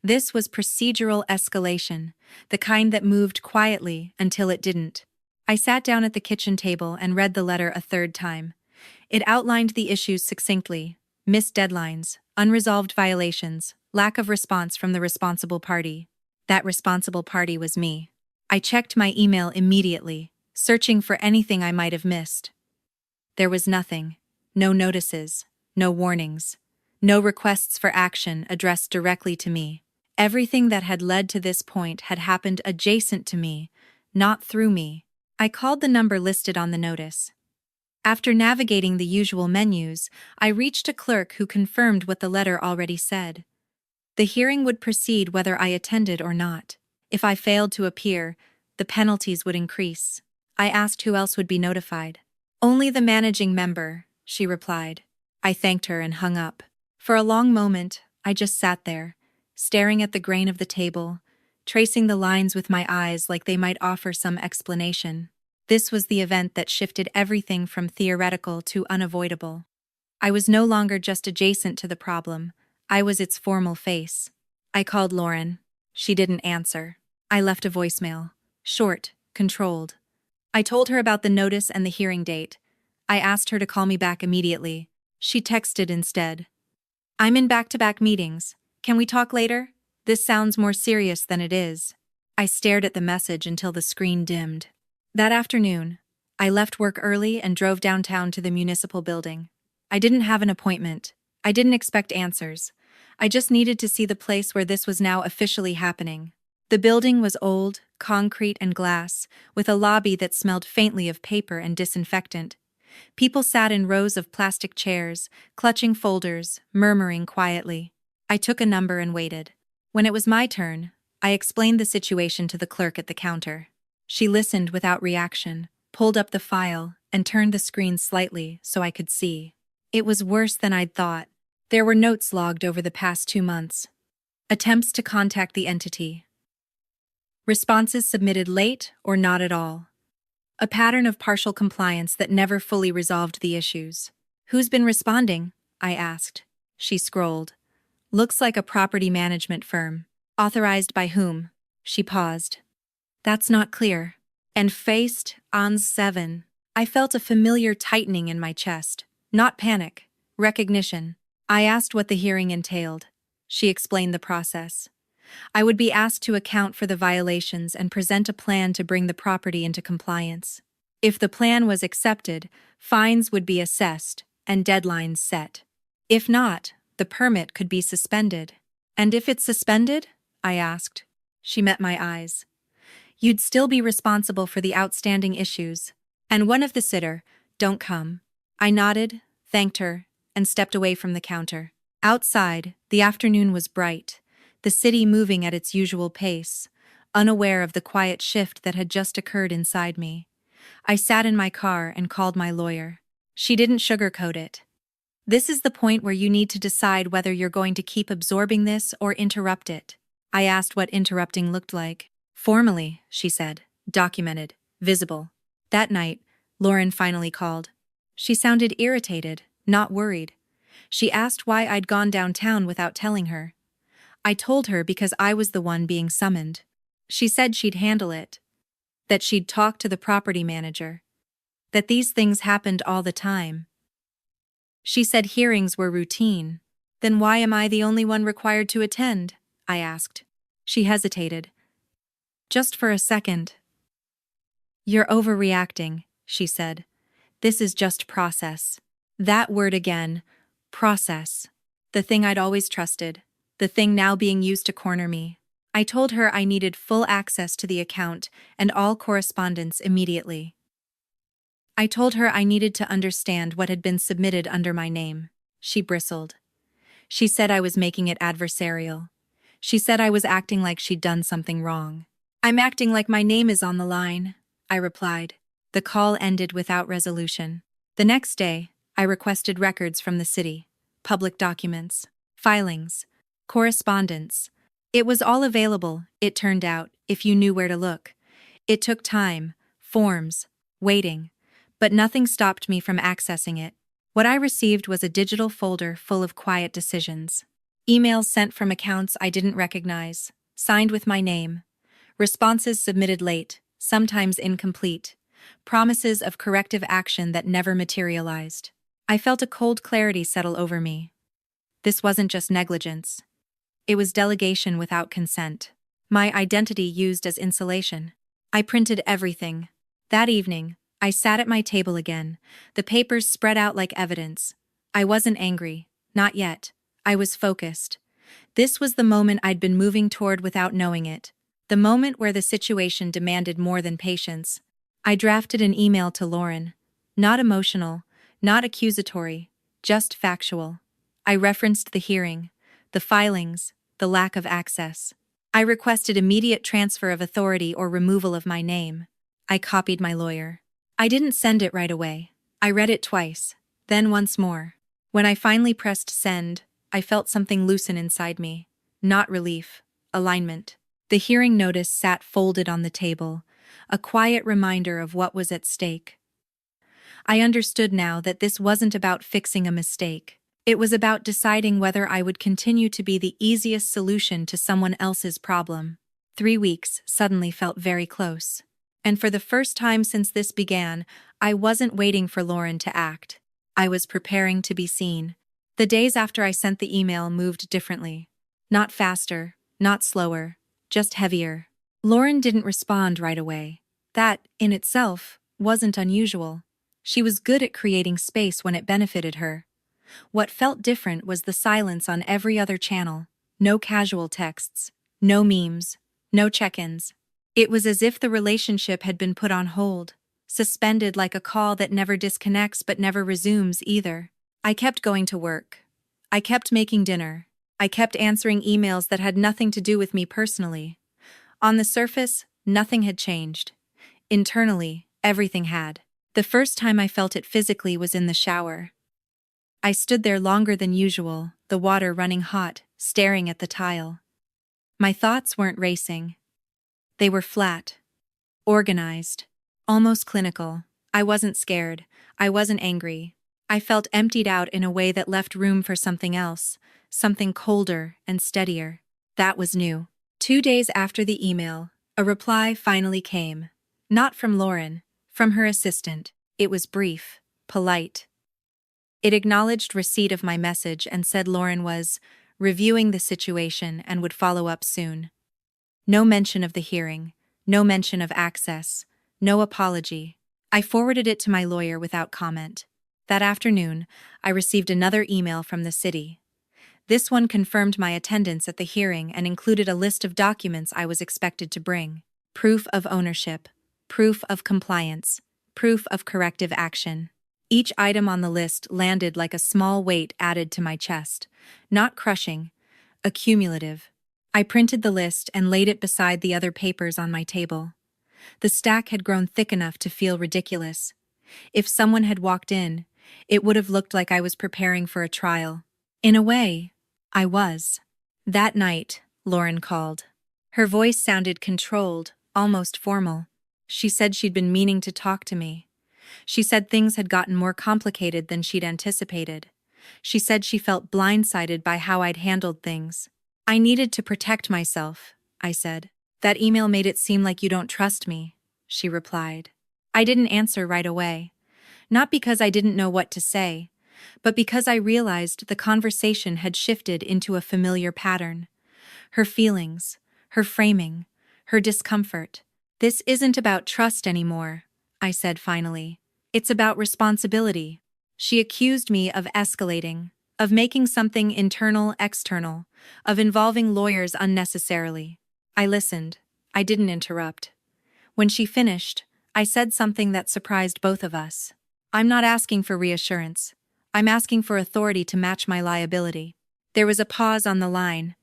This was procedural escalation, the kind that moved quietly until it didn't. I sat down at the kitchen table and read the letter a third time. It outlined the issues succinctly: missed deadlines, unresolved violations, Lack of response from the responsible party. That responsible party was me. I checked my email immediately, searching for anything I might have missed. There was nothing. No notices, no warnings, no requests for action addressed directly to me. Everything that had led to this point had happened adjacent to me, not through me. I called the number listed on the notice. After navigating the usual menus, I reached a clerk who confirmed what the letter already said. The hearing would proceed whether I attended or not. If I failed to appear, the penalties would increase. I asked who else would be notified. Only the managing member, she replied. I thanked her and hung up. For a long moment, I just sat there, staring at the grain of the table, tracing the lines with my eyes like they might offer some explanation. This was the event that shifted everything from theoretical to unavoidable. I was no longer just adjacent to the problem, I was its formal face. I called Lauren. She didn't answer. I left a voicemail. Short, controlled. I told her about the notice and the hearing date. I asked her to call me back immediately. She texted instead. I'm in back-to-back meetings. Can we talk later? This sounds more serious than it is. I stared at the message until the screen dimmed. That afternoon, I left work early and drove downtown to the municipal building. I didn't have an appointment. I didn't expect answers. I just needed to see the place where this was now officially happening. The building was old, concrete and glass, with a lobby that smelled faintly of paper and disinfectant. People sat in rows of plastic chairs, clutching folders, murmuring quietly. I took a number and waited. When it was my turn, I explained the situation to the clerk at the counter. She listened without reaction, pulled up the file, and turned the screen slightly so I could see. It was worse than I'd thought. There were notes logged over the past 2 months. Attempts to contact the entity. Responses submitted late or not at all. A pattern of partial compliance that never fully resolved the issues. Who's been responding? I asked. She scrolled. Looks like a property management firm. Authorized by whom? She paused. That's not clear. And faced on 7. I felt a familiar tightening in my chest. Not panic. Recognition. I asked what the hearing entailed. She explained the process. I would be asked to account for the violations and present a plan to bring the property into compliance. If the plan was accepted, fines would be assessed and deadlines set. If not, the permit could be suspended. And if it's suspended? I asked. She met my eyes. You'd still be responsible for the outstanding issues. And one of the sitter, don't come. I nodded, thanked her, and stepped away from the counter. Outside, the afternoon was bright, the city moving at its usual pace, unaware of the quiet shift that had just occurred inside me. I sat in my car and called my lawyer. She didn't sugarcoat it. This is the point where you need to decide whether you're going to keep absorbing this or interrupt it. I asked what interrupting looked like. Formally, she said, documented, visible. That night, Lauren finally called. She sounded irritated, not worried. She asked why I'd gone downtown without telling her. I told her because I was the one being summoned. She said she'd handle it. That she'd talk to the property manager. That these things happened all the time. She said hearings were routine. Then why am I the only one required to attend? I asked. She hesitated. Just for a second. You're overreacting, she said. This is just process. That word again, process. The thing I'd always trusted. The thing now being used to corner me. I told her I needed full access to the account and all correspondence immediately. I told her I needed to understand what had been submitted under my name. She bristled. She said I was making it adversarial. She said I was acting like she'd done something wrong. I'm acting like my name is on the line, I replied. The call ended without resolution. The next day, I requested records from the city, public documents, filings, correspondence. It was all available, it turned out, if you knew where to look. It took time, forms, waiting, but nothing stopped me from accessing it. What I received was a digital folder full of quiet decisions. Emails sent from accounts I didn't recognize, signed with my name. Responses submitted late, sometimes incomplete. Promises of corrective action that never materialized. I felt a cold clarity settle over me. This wasn't just negligence. It was delegation without consent. My identity used as insulation. I printed everything. That evening, I sat at my table again, the papers spread out like evidence. I wasn't angry. Not yet. I was focused. This was the moment I'd been moving toward without knowing it. The moment where the situation demanded more than patience. I drafted an email to Lauren. Not emotional, not accusatory, just factual. I referenced the hearing, the filings, the lack of access. I requested immediate transfer of authority or removal of my name. I copied my lawyer. I didn't send it right away. I read it twice, then once more. When I finally pressed send, I felt something loosen inside me. Not relief, alignment. The hearing notice sat folded on the table, a quiet reminder of what was at stake. I understood now that this wasn't about fixing a mistake. It was about deciding whether I would continue to be the easiest solution to someone else's problem. 3 weeks suddenly felt very close. And for the first time since this began, I wasn't waiting for Lauren to act. I was preparing to be seen. The days after I sent the email moved differently. Not faster, not slower, just heavier. Lauren didn't respond right away. That, in itself, wasn't unusual. She was good at creating space when it benefited her. What felt different was the silence on every other channel. No casual texts, no memes, no check-ins. It was as if the relationship had been put on hold, suspended like a call that never disconnects but never resumes either. I kept going to work. I kept making dinner. I kept answering emails that had nothing to do with me personally. On the surface, nothing had changed. Internally, everything had. The first time I felt it physically was in the shower. I stood there longer than usual, the water running hot, staring at the tile. My thoughts weren't racing. They were flat, organized, almost clinical. I wasn't scared. I wasn't angry. I felt emptied out in a way that left room for something else, something colder and steadier. That was new. 2 days after the email, a reply finally came. Not from Lauren, from her assistant. It was brief, polite. It acknowledged receipt of my message and said Lauren was reviewing the situation and would follow up soon. No mention of the hearing, no mention of access, no apology. I forwarded it to my lawyer without comment. That afternoon, I received another email from the city. This one confirmed my attendance at the hearing and included a list of documents I was expected to bring. Proof of ownership, proof of compliance, proof of corrective action. Each item on the list landed like a small weight added to my chest. Not crushing, accumulative. I printed the list and laid it beside the other papers on my table. The stack had grown thick enough to feel ridiculous. If someone had walked in, it would have looked like I was preparing for a trial. In a way, I was. That night, Lauren called. Her voice sounded controlled, almost formal. She said she'd been meaning to talk to me. She said things had gotten more complicated than she'd anticipated. She said she felt blindsided by how I'd handled things. I needed to protect myself, I said. That email made it seem like you don't trust me, she replied. I didn't answer right away. Not because I didn't know what to say, but because I realized the conversation had shifted into a familiar pattern. Her feelings, her framing, her discomfort. This isn't about trust anymore, I said finally. It's about responsibility. She accused me of escalating, of making something internal external, of involving lawyers unnecessarily. I listened. I didn't interrupt. When she finished, I said something that surprised both of us. I'm not asking for reassurance. I'm asking for authority to match my liability. There was a pause on the line.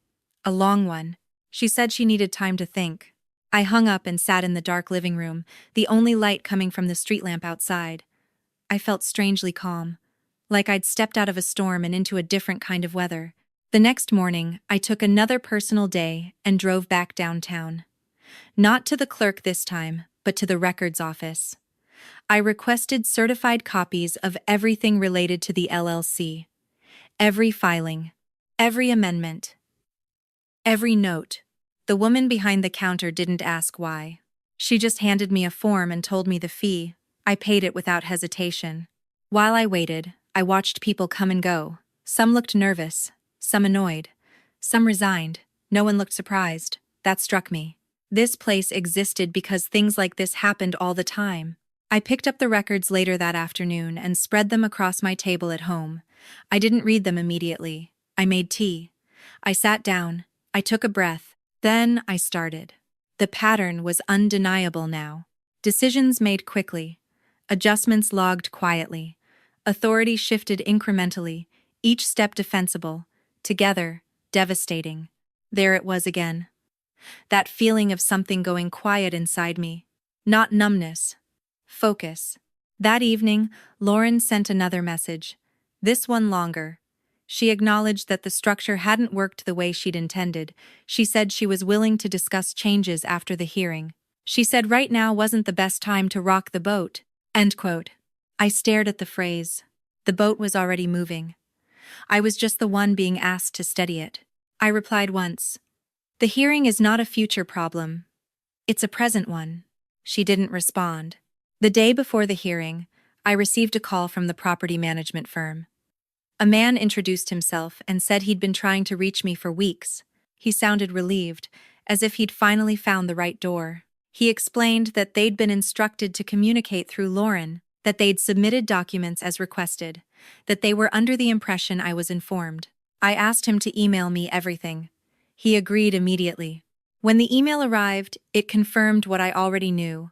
A long one. She said she needed time to think. I hung up and sat in the dark living room, the only light coming from the street lamp outside. I felt strangely calm, like I'd stepped out of a storm and into a different kind of weather. The next morning, I took another personal day and drove back downtown. Not to the clerk this time, but to the records office. I requested certified copies of everything related to the LLC. Every filing, every amendment, every note. The woman behind the counter didn't ask why. She just handed me a form and told me the fee. I paid it without hesitation. While I waited, I watched people come and go. Some looked nervous, some annoyed, Some resigned. No one looked surprised. That struck me. This place existed because things like this happened all the time. I picked up the records later that afternoon and spread them across my table at home. I didn't read them immediately. I made tea. I sat down. I took a breath. Then I started. The pattern was undeniable now. Decisions made quickly. Adjustments logged quietly. Authority shifted incrementally, each step defensible. Together, devastating. There it was again. That feeling of something going quiet inside me. Not numbness. Focus. That evening, Lauren sent another message. This one longer. She acknowledged that the structure hadn't worked the way she'd intended. She said she was willing to discuss changes after the hearing. She said right now wasn't the best time to rock the boat. End quote. I stared at the phrase. The boat was already moving. I was just the one being asked to steady it. I replied once. The hearing is not a future problem. It's a present one. She didn't respond. The day before the hearing, I received a call from the property management firm. A man introduced himself and said he'd been trying to reach me for weeks. He sounded relieved, as if he'd finally found the right door. He explained that they'd been instructed to communicate through Lauren, that they'd submitted documents as requested, that they were under the impression I was informed. I asked him to email me everything. He agreed immediately. When the email arrived, it confirmed what I already knew.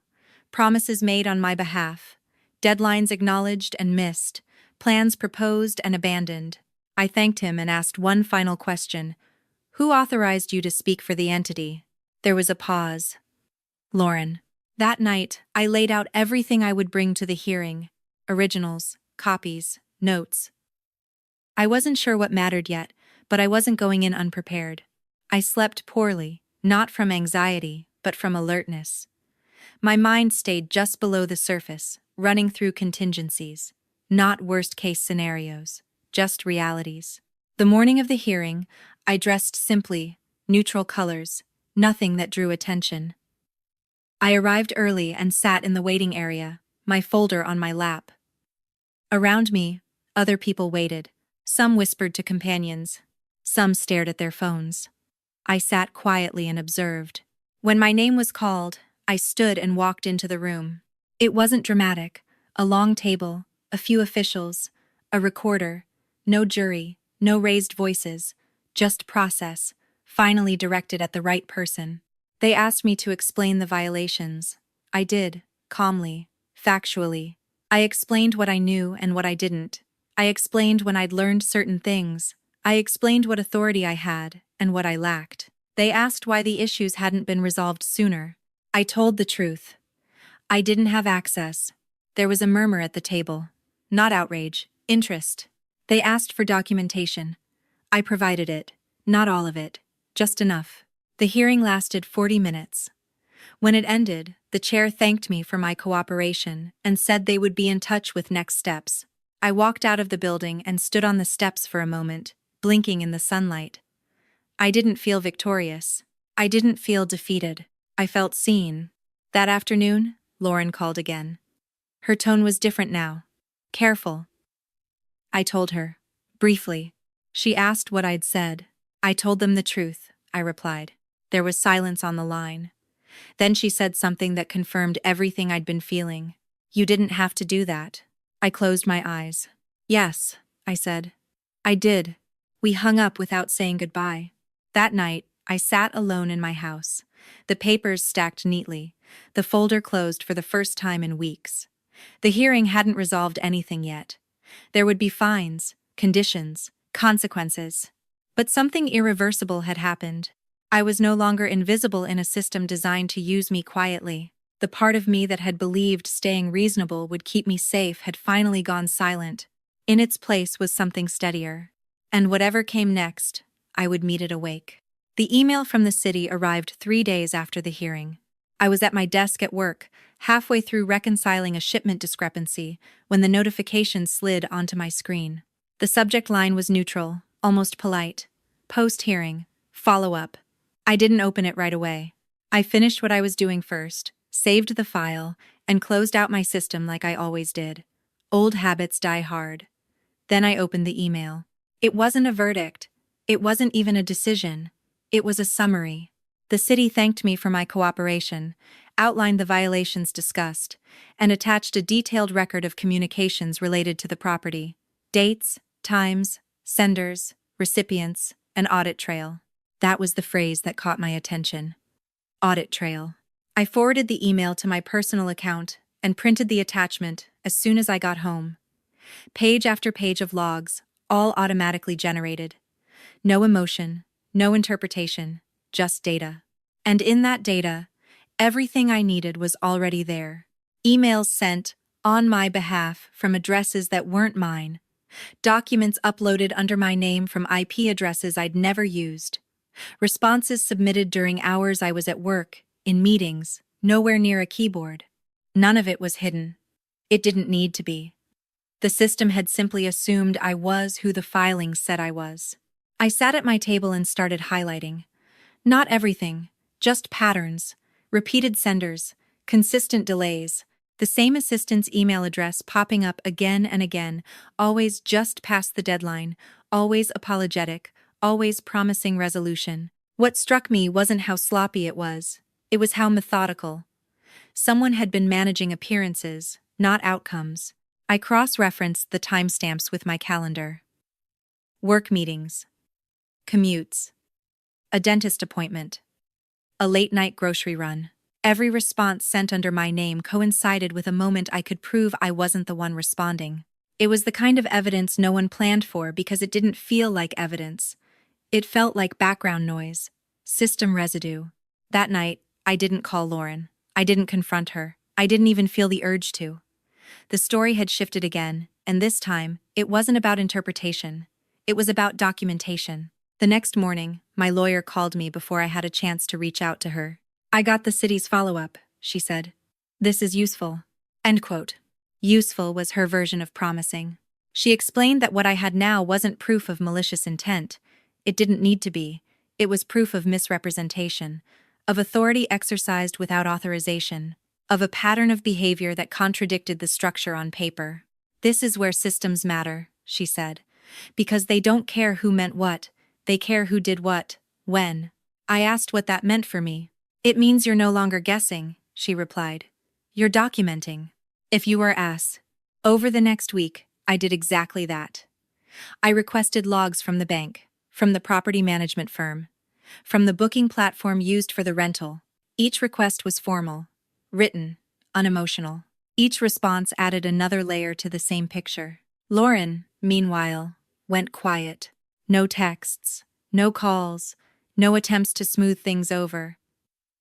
Promises made on my behalf, deadlines acknowledged and missed, plans proposed and abandoned. I thanked him and asked one final question. Who authorized you to speak for the entity? There was a pause. Lauren. That night, I laid out everything I would bring to the hearing. Originals, copies, notes. I wasn't sure what mattered yet, but I wasn't going in unprepared. I slept poorly, not from anxiety, but from alertness. My mind stayed just below the surface, running through contingencies. Not worst-case scenarios, just realities. The morning of the hearing, I dressed simply, neutral colors, nothing that drew attention. I arrived early and sat in the waiting area, my folder on my lap. Around me, other people waited. Some whispered to companions. Some stared at their phones. I sat quietly and observed. When my name was called, I stood and walked into the room. It wasn't dramatic. A long table, a few officials, a recorder, no jury, no raised voices, just process, finally directed at the right person. They asked me to explain the violations. I did, calmly, factually. I explained what I knew and what I didn't. I explained when I'd learned certain things. I explained what authority I had and what I lacked. They asked why the issues hadn't been resolved sooner. I told the truth. I didn't have access. There was a murmur at the table. Not outrage, interest. They asked for documentation. I provided it. Not all of it. Just enough. The hearing lasted 40 minutes. When it ended, the chair thanked me for my cooperation and said they would be in touch with next steps. I walked out of the building and stood on the steps for a moment, blinking in the sunlight. I didn't feel victorious. I didn't feel defeated. I felt seen. That afternoon, Lauren called again. Her tone was different now. Careful. I told her. Briefly. She asked what I'd said. I told them the truth, I replied. There was silence on the line. Then she said something that confirmed everything I'd been feeling. You didn't have to do that. I closed my eyes. Yes, I said. I did. We hung up without saying goodbye. That night, I sat alone in my house. The papers stacked neatly. The folder closed for the first time in weeks. The hearing hadn't resolved anything yet. There would be fines, conditions, consequences. But something irreversible had happened. I was no longer invisible in a system designed to use me quietly. The part of me that had believed staying reasonable would keep me safe had finally gone silent. In its place was something steadier. And whatever came next, I would meet it awake. The email from the city arrived 3 days after the hearing. I was at my desk at work, halfway through reconciling a shipment discrepancy, when the notification slid onto my screen. The subject line was neutral, almost polite. Post-hearing. Follow-up. I didn't open it right away. I finished what I was doing first, saved the file, and closed out my system like I always did. Old habits die hard. Then I opened the email. It wasn't a verdict. It wasn't even a decision. It was a summary. The city thanked me for my cooperation, outlined the violations discussed, and attached a detailed record of communications related to the property: dates, times, senders, recipients, an audit trail. That was the phrase that caught my attention. Audit trail. I forwarded the email to my personal account and printed the attachment as soon as I got home. Page after page of logs, all automatically generated. No emotion, no interpretation, just data. And in that data, everything I needed was already there. Emails sent on my behalf from addresses that weren't mine. Documents uploaded under my name from IP addresses I'd never used. Responses submitted during hours I was at work, in meetings, nowhere near a keyboard. None of it was hidden. It didn't need to be. The system had simply assumed I was who the filings said I was. I sat at my table and started highlighting. Not everything, just patterns, repeated senders, consistent delays, the same assistant's email address popping up again and again, always just past the deadline, always apologetic, always promising resolution. What struck me wasn't how sloppy it was how methodical. Someone had been managing appearances, not outcomes. I cross-referenced the timestamps with my calendar. Work meetings. Commutes. A dentist appointment. A late-night grocery run. Every response sent under my name coincided with a moment I could prove I wasn't the one responding. It was the kind of evidence no one planned for because it didn't feel like evidence. It felt like background noise, system residue. That night, I didn't call Lauren. I didn't confront her. I didn't even feel the urge to. The story had shifted again, and this time, it wasn't about interpretation. It was about documentation. The next morning, my lawyer called me before I had a chance to reach out to her. "I got the city's follow-up," she said. "This is useful." End quote. Useful was her version of promising. She explained that what I had now wasn't proof of malicious intent. It didn't need to be. It was proof of misrepresentation, of authority exercised without authorization, of a pattern of behavior that contradicted the structure on paper. "This is where systems matter," she said, "because they don't care who meant what, they care who did what, when." I asked what that meant for me. "It means you're no longer guessing," she replied. "You're documenting." If you were asked. Over the next week, I did exactly that. I requested logs from the bank, from the property management firm, from the booking platform used for the rental. Each request was formal, written, unemotional. Each response added another layer to the same picture. Lauren, meanwhile, went quiet. No texts, no calls, no attempts to smooth things over.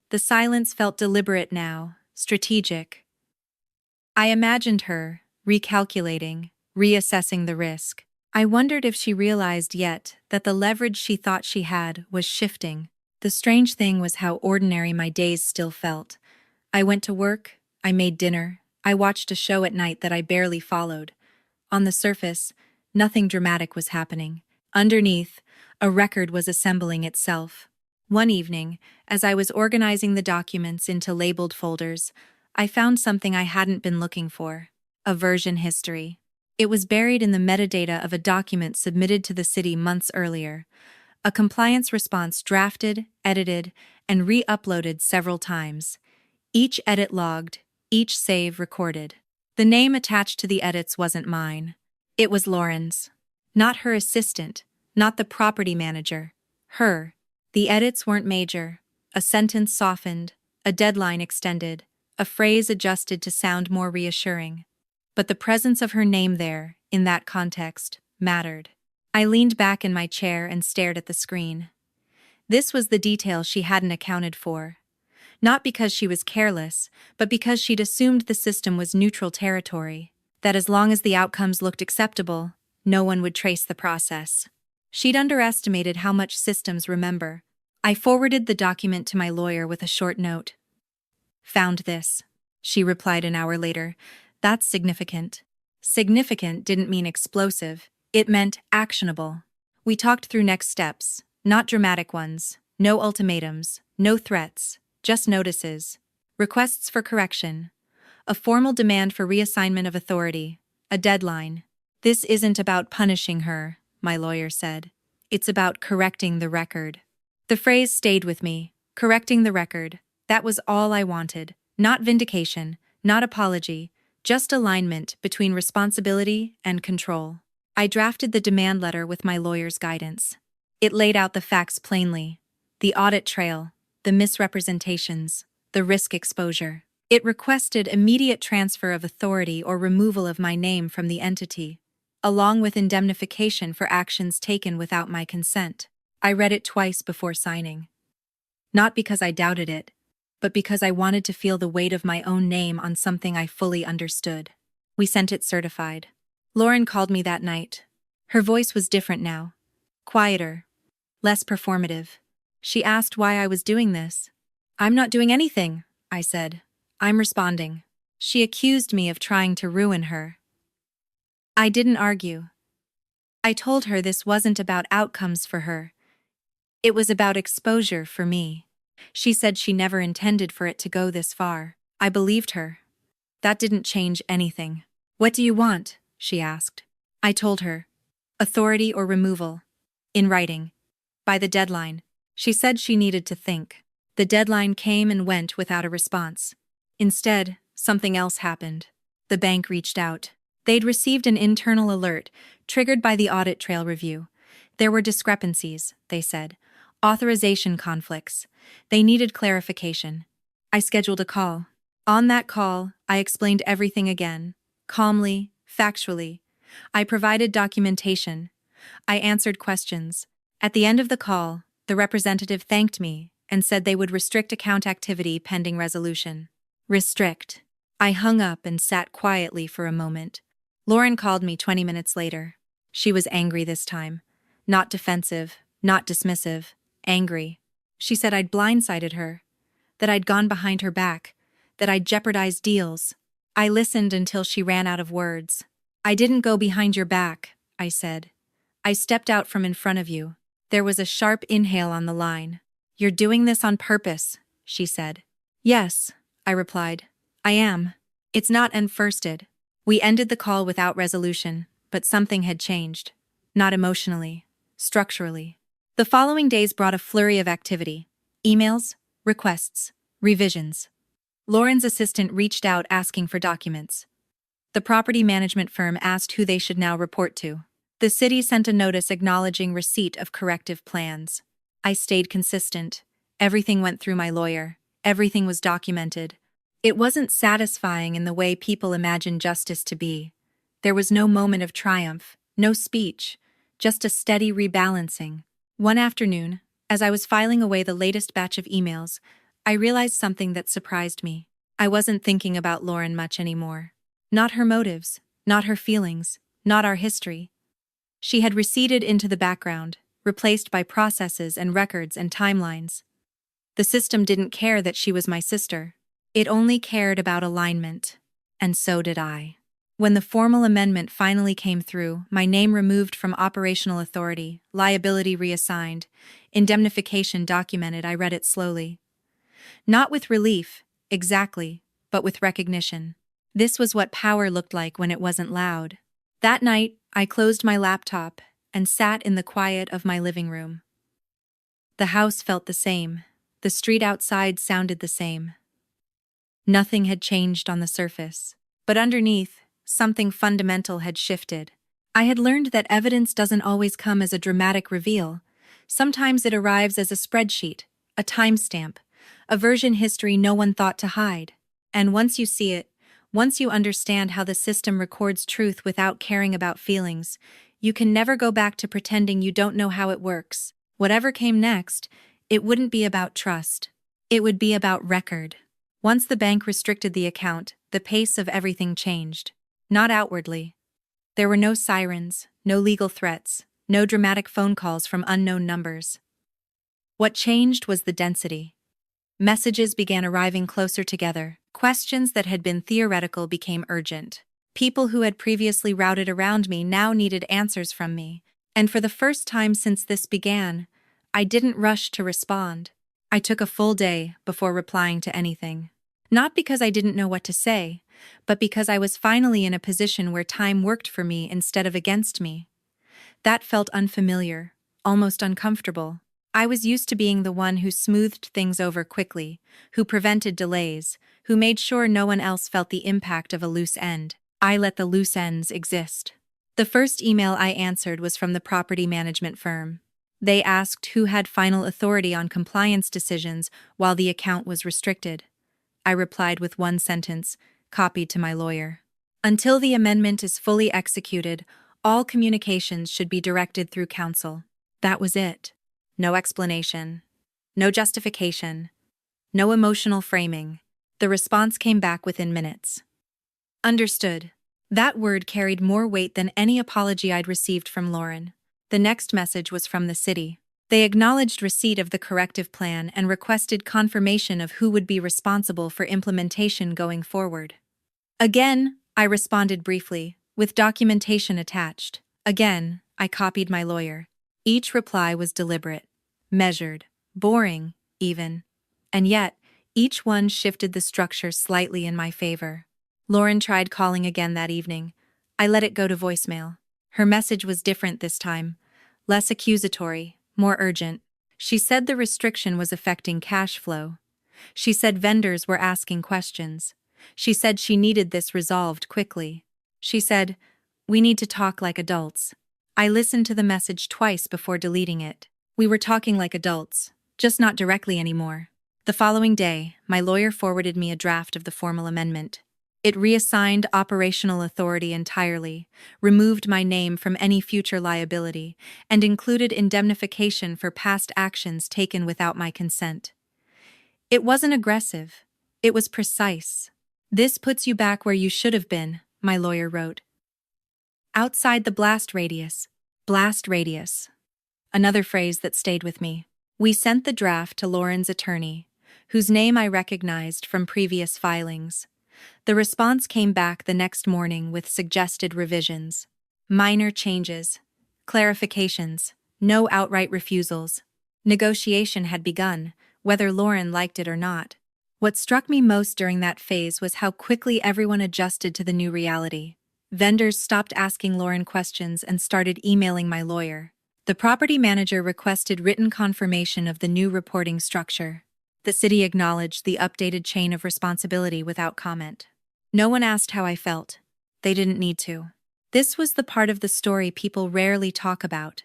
The silence felt deliberate now, strategic. I imagined her, recalculating, reassessing the risk. I wondered if she realized yet that the leverage she thought she had was shifting. The strange thing was how ordinary my days still felt. I went to work, I made dinner, I watched a show at night that I barely followed. On the surface, nothing dramatic was happening. Underneath, a record was assembling itself. One evening, as I was organizing the documents into labeled folders, I found something I hadn't been looking for: a version history. It was buried in the metadata of a document submitted to the city months earlier, a compliance response drafted, edited, and re-uploaded several times. Each edit logged, each save recorded. The name attached to the edits wasn't mine. It was Lauren's. Not her assistant, not the property manager. Her. The edits weren't major. A sentence softened, a deadline extended, a phrase adjusted to sound more reassuring. But the presence of her name there, in that context, mattered. I leaned back in my chair and stared at the screen. This was the detail she hadn't accounted for. Not because she was careless, but because she'd assumed the system was neutral territory, that as long as the outcomes looked acceptable, no one would trace the process. She'd underestimated how much systems remember. I forwarded the document to my lawyer with a short note. "Found this," she replied an hour later. "That's significant." Significant didn't mean explosive. It meant actionable. We talked through next steps, not dramatic ones, no ultimatums, no threats, just notices, requests for correction, a formal demand for reassignment of authority, a deadline. "This isn't about punishing her," my lawyer said. It's about correcting the record. The phrase stayed with me. Correcting the record. That was all I wanted. Not vindication, not apology, just alignment between responsibility and control. I drafted the demand letter with my lawyer's guidance. It laid out the facts plainly: the audit trail, the misrepresentations, the risk exposure. It requested immediate transfer of authority or removal of my name from the entity, along with indemnification for actions taken without my consent. I read it twice before signing. Not because I doubted it, but because I wanted to feel the weight of my own name on something I fully understood. We sent it certified. Lauren called me that night. Her voice was different now. Quieter. Less performative. She asked why I was doing this. "I'm not doing anything," I said. "I'm responding." She accused me of trying to ruin her. I didn't argue. I told her this wasn't about outcomes for her. It was about exposure for me. She said she never intended for it to go this far. I believed her. That didn't change anything. "What do you want?" she asked. I told her. Authority or removal. In writing. By the deadline. She said she needed to think. The deadline came and went without a response. Instead, something else happened. The bank reached out. They'd received an internal alert, triggered by the audit trail review. There were discrepancies, they said. Authorization conflicts. They needed clarification. I scheduled a call. On that call, I explained everything again. Calmly, factually. I provided documentation. I answered questions. At the end of the call, the representative thanked me and said they would restrict account activity pending resolution. Restrict. I hung up and sat quietly for a moment. Lauren called me 20 minutes later. She was angry this time. Not defensive, not dismissive, angry. She said I'd blindsided her, that I'd gone behind her back, that I'd jeopardized deals. I listened until she ran out of words. "I didn't go behind your back," I said. "I stepped out from in front of you." There was a sharp inhale on the line. "You're doing this on purpose," she said. "Yes," I replied. "I am. It's not unfirsted." We ended the call without resolution, but something had changed. Not emotionally, structurally. The following days brought a flurry of activity. Emails, requests, revisions. Lauren's assistant reached out asking for documents. The property management firm asked who they should now report to. The city sent a notice acknowledging receipt of corrective plans. I stayed consistent. Everything went through my lawyer. Everything was documented. It wasn't satisfying in the way people imagine justice to be. There was no moment of triumph, no speech, just a steady rebalancing. One afternoon, as I was filing away the latest batch of emails, I realized something that surprised me. I wasn't thinking about Lauren much anymore. Not her motives, not her feelings, not our history. She had receded into the background, replaced by processes and records and timelines. The system didn't care that she was my sister. It only cared about alignment. And so did I. When the formal amendment finally came through, my name removed from operational authority, liability reassigned, indemnification documented, I read it slowly. Not with relief, exactly, but with recognition. This was what power looked like when it wasn't loud. That night, I closed my laptop and sat in the quiet of my living room. The house felt the same. The street outside sounded the same. Nothing had changed on the surface. But underneath, something fundamental had shifted. I had learned that evidence doesn't always come as a dramatic reveal. Sometimes it arrives as a spreadsheet, a timestamp, a version history no one thought to hide. And once you see it, once you understand how the system records truth without caring about feelings, you can never go back to pretending you don't know how it works. Whatever came next, it wouldn't be about trust. It would be about record. Once the bank restricted the account, the pace of everything changed. Not outwardly. There were no sirens, no legal threats, no dramatic phone calls from unknown numbers. What changed was the density. Messages began arriving closer together. Questions that had been theoretical became urgent. People who had previously routed around me now needed answers from me. And for the first time since this began, I didn't rush to respond. I took a full day before replying to anything. Not because I didn't know what to say, but because I was finally in a position where time worked for me instead of against me. That felt unfamiliar, almost uncomfortable. I was used to being the one who smoothed things over quickly, who prevented delays, who made sure no one else felt the impact of a loose end. I let the loose ends exist. The first email I answered was from the property management firm. They asked who had final authority on compliance decisions while the account was restricted. I replied with one sentence, copied to my lawyer. Until the amendment is fully executed, all communications should be directed through counsel. That was it. No explanation. No justification. No emotional framing. The response came back within minutes. Understood. That word carried more weight than any apology I'd received from Lauren. The next message was from the city. They acknowledged receipt of the corrective plan and requested confirmation of who would be responsible for implementation going forward. Again, I responded briefly, with documentation attached. Again, I copied my lawyer. Each reply was deliberate, measured, boring, even. And yet, each one shifted the structure slightly in my favor. Lauren tried calling again that evening. I let it go to voicemail. Her message was different this time. Less accusatory, more urgent. She said the restriction was affecting cash flow. She said vendors were asking questions. She said she needed this resolved quickly. She said, "We need to talk like adults." I listened to the message twice before deleting it. We were talking like adults, just not directly anymore. The following day, my lawyer forwarded me a draft of the formal amendment. It reassigned operational authority entirely, removed my name from any future liability, and included indemnification for past actions taken without my consent. It wasn't aggressive. It was precise. "This puts you back where you should have been," my lawyer wrote. "Outside the blast radius." Blast radius. Another phrase that stayed with me. We sent the draft to Lauren's attorney, whose name I recognized from previous filings. The response came back the next morning with suggested revisions. Minor changes. Clarifications. No outright refusals. Negotiation had begun, whether Lauren liked it or not. What struck me most during that phase was how quickly everyone adjusted to the new reality. Vendors stopped asking Lauren questions and started emailing my lawyer. The property manager requested written confirmation of the new reporting structure. The city acknowledged the updated chain of responsibility without comment. No one asked how I felt. They didn't need to. This was the part of the story people rarely talk about.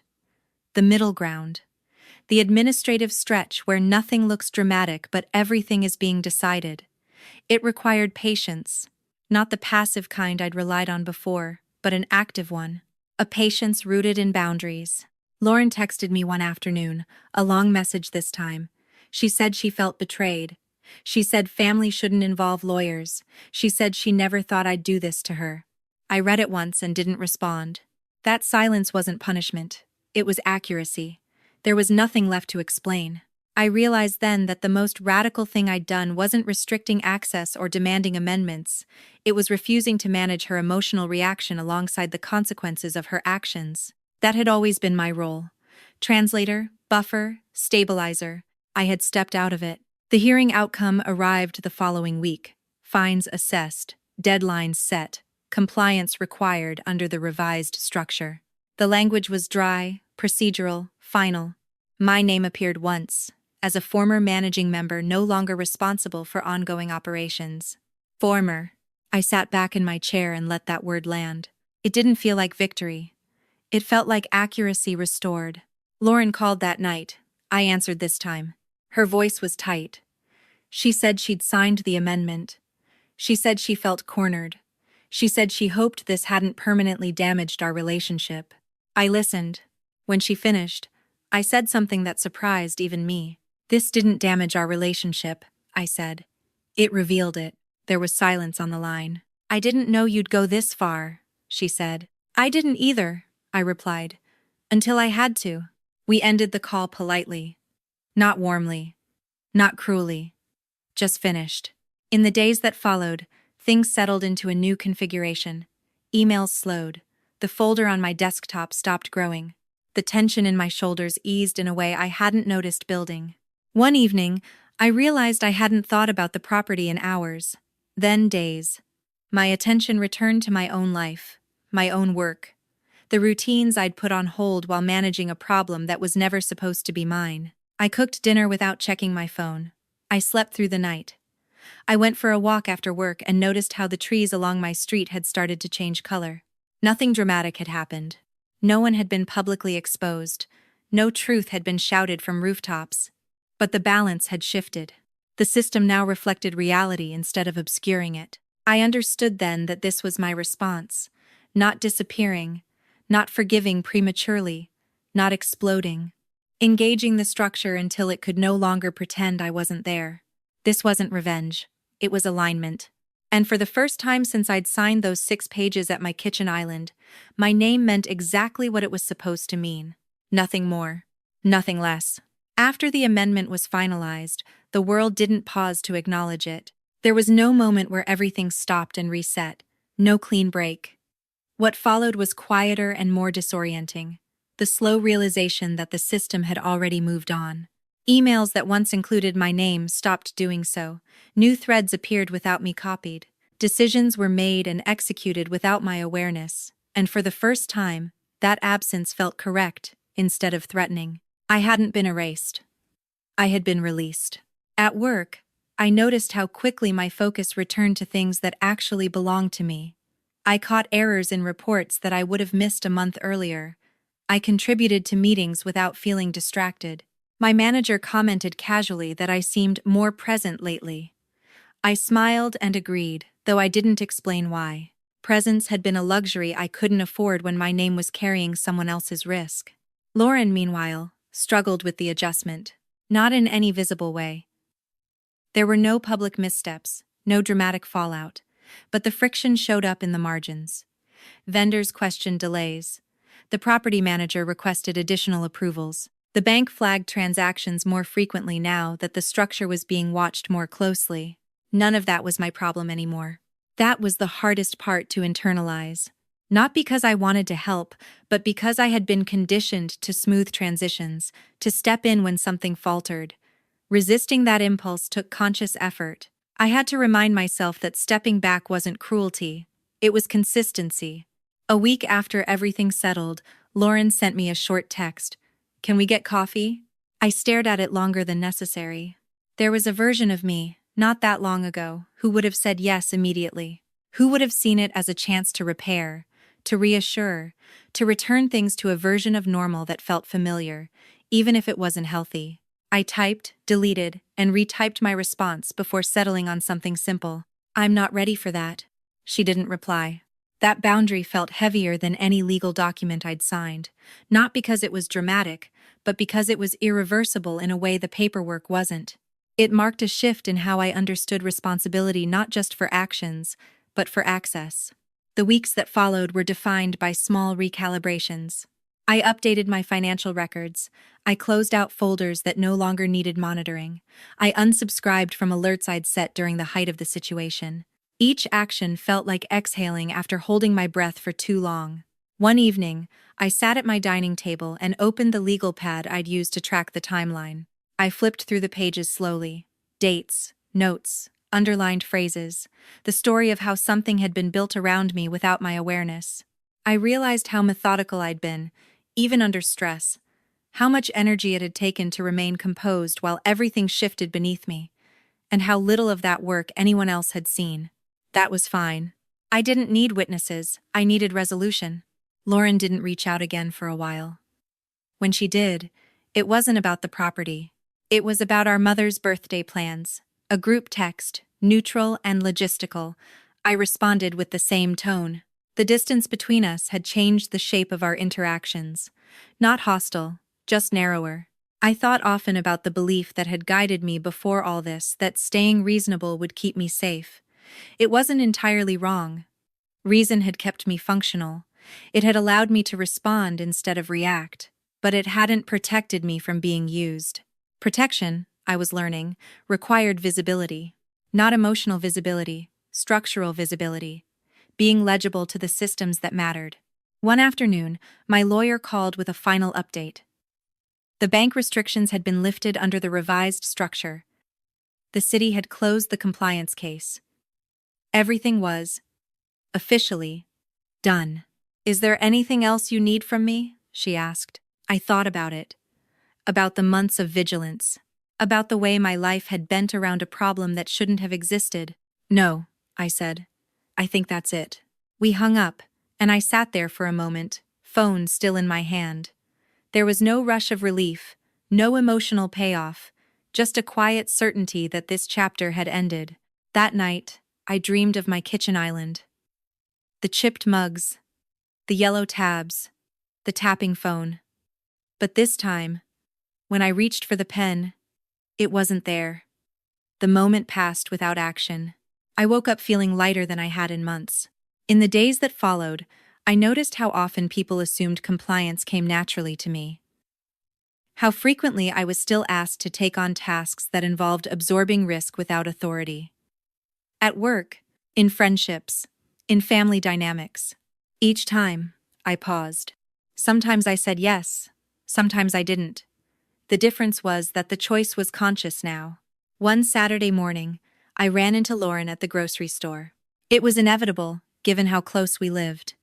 The middle ground. The administrative stretch where nothing looks dramatic but everything is being decided. It required patience. Not the passive kind I'd relied on before, but an active one. A patience rooted in boundaries. Lauren texted me one afternoon, a long message this time. She said she felt betrayed. She said family shouldn't involve lawyers. She said she never thought I'd do this to her. I read it once and didn't respond. That silence wasn't punishment. It was accuracy. There was nothing left to explain. I realized then that the most radical thing I'd done wasn't restricting access or demanding amendments. It was refusing to manage her emotional reaction alongside the consequences of her actions. That had always been my role. Translator, buffer, stabilizer. I had stepped out of it. The hearing outcome arrived the following week. Fines assessed, deadlines set, compliance required under the revised structure. The language was dry, procedural, final. My name appeared once, as a former managing member no longer responsible for ongoing operations. Former. I sat back in my chair and let that word land. It didn't feel like victory. It felt like accuracy restored. Lauren called that night. I answered this time. Her voice was tight. She said she'd signed the amendment. She said she felt cornered. She said she hoped this hadn't permanently damaged our relationship. I listened. When she finished, I said something that surprised even me. "This didn't damage our relationship," I said. "It revealed it." There was silence on the line. "I didn't know you'd go this far," she said. "I didn't either," I replied. "Until I had to." We ended the call politely. Not warmly. Not cruelly. Just finished. In the days that followed, things settled into a new configuration. Emails slowed. The folder on my desktop stopped growing. The tension in my shoulders eased in a way I hadn't noticed building. One evening, I realized I hadn't thought about the property in hours, then days. My attention returned to my own life, my own work. The routines I'd put on hold while managing a problem that was never supposed to be mine. I cooked dinner without checking my phone. I slept through the night. I went for a walk after work and noticed how the trees along my street had started to change color. Nothing dramatic had happened. No one had been publicly exposed. No truth had been shouted from rooftops. But the balance had shifted. The system now reflected reality instead of obscuring it. I understood then that this was my response. Not disappearing, not forgiving prematurely, not exploding. Engaging the structure until it could no longer pretend I wasn't there. This wasn't revenge. It was alignment. And for the first time since I'd signed those 6 pages at my kitchen island, my name meant exactly what it was supposed to mean. Nothing more. Nothing less. After the amendment was finalized, the world didn't pause to acknowledge it. There was no moment where everything stopped and reset. No clean break. What followed was quieter and more disorienting. The slow realization that the system had already moved on. Emails that once included my name stopped doing so. New threads appeared without me copied. Decisions were made and executed without my awareness. And for the first time, that absence felt correct instead of threatening. I hadn't been erased. I had been released. At work, I noticed how quickly my focus returned to things that actually belonged to me. I caught errors in reports that I would have missed a month earlier. I contributed to meetings without feeling distracted. My manager commented casually that I seemed more present lately. I smiled and agreed, though I didn't explain why. Presence had been a luxury I couldn't afford when my name was carrying someone else's risk. Lauren, meanwhile, struggled with the adjustment. Not in any visible way. There were no public missteps, no dramatic fallout, but the friction showed up in the margins. Vendors questioned delays. The property manager requested additional approvals. The bank flagged transactions more frequently now that the structure was being watched more closely. None of that was my problem anymore. That was the hardest part to internalize. Not because I wanted to help, but because I had been conditioned to smooth transitions, to step in when something faltered. Resisting that impulse took conscious effort. I had to remind myself that stepping back wasn't cruelty. It was consistency. A week after everything settled, Lauren sent me a short text. "Can we get coffee?" I stared at it longer than necessary. There was a version of me, not that long ago, who would have said yes immediately. Who would have seen it as a chance to repair, to reassure, to return things to a version of normal that felt familiar, even if it wasn't healthy. I typed, deleted, and retyped my response before settling on something simple. "I'm not ready for that." She didn't reply. That boundary felt heavier than any legal document I'd signed, not because it was dramatic, but because it was irreversible in a way the paperwork wasn't. It marked a shift in how I understood responsibility not just for actions, but for access. The weeks that followed were defined by small recalibrations. I updated my financial records. I closed out folders that no longer needed monitoring. I unsubscribed from alerts I'd set during the height of the situation. Each action felt like exhaling after holding my breath for too long. One evening, I sat at my dining table and opened the legal pad I'd used to track the timeline. I flipped through the pages slowly. Dates, notes, underlined phrases, the story of how something had been built around me without my awareness. I realized how methodical I'd been, even under stress, how much energy it had taken to remain composed while everything shifted beneath me, and how little of that work anyone else had seen. That was fine. I didn't need witnesses, I needed resolution. Lauren didn't reach out again for a while. When she did, it wasn't about the property. It was about our mother's birthday plans. A group text, neutral and logistical. I responded with the same tone. The distance between us had changed the shape of our interactions. Not hostile, just narrower. I thought often about the belief that had guided me before all this, that staying reasonable would keep me safe. It wasn't entirely wrong. Reason had kept me functional. It had allowed me to respond instead of react, but it hadn't protected me from being used. Protection, I was learning, required visibility. Not emotional visibility, structural visibility. Being legible to the systems that mattered. One afternoon, my lawyer called with a final update. The bank restrictions had been lifted under the revised structure. The city had closed the compliance case. Everything was, officially, done. Is there anything else you need from me? She asked. I thought about it. About the months of vigilance. About the way my life had bent around a problem that shouldn't have existed. No, I said. I think that's it. We hung up, and I sat there for a moment, phone still in my hand. There was no rush of relief, no emotional payoff, just a quiet certainty that this chapter had ended. That night, I dreamed of my kitchen island. The chipped mugs, the yellow tabs, the tapping phone. But this time, when I reached for the pen, it wasn't there. The moment passed without action. I woke up feeling lighter than I had in months. In the days that followed, I noticed how often people assumed compliance came naturally to me. How frequently I was still asked to take on tasks that involved absorbing risk without authority. At work, in friendships, in family dynamics. Each time, I paused. Sometimes I said yes, sometimes I didn't. The difference was that the choice was conscious now. One Saturday morning, I ran into Lauren at the grocery store. It was inevitable, given how close we lived.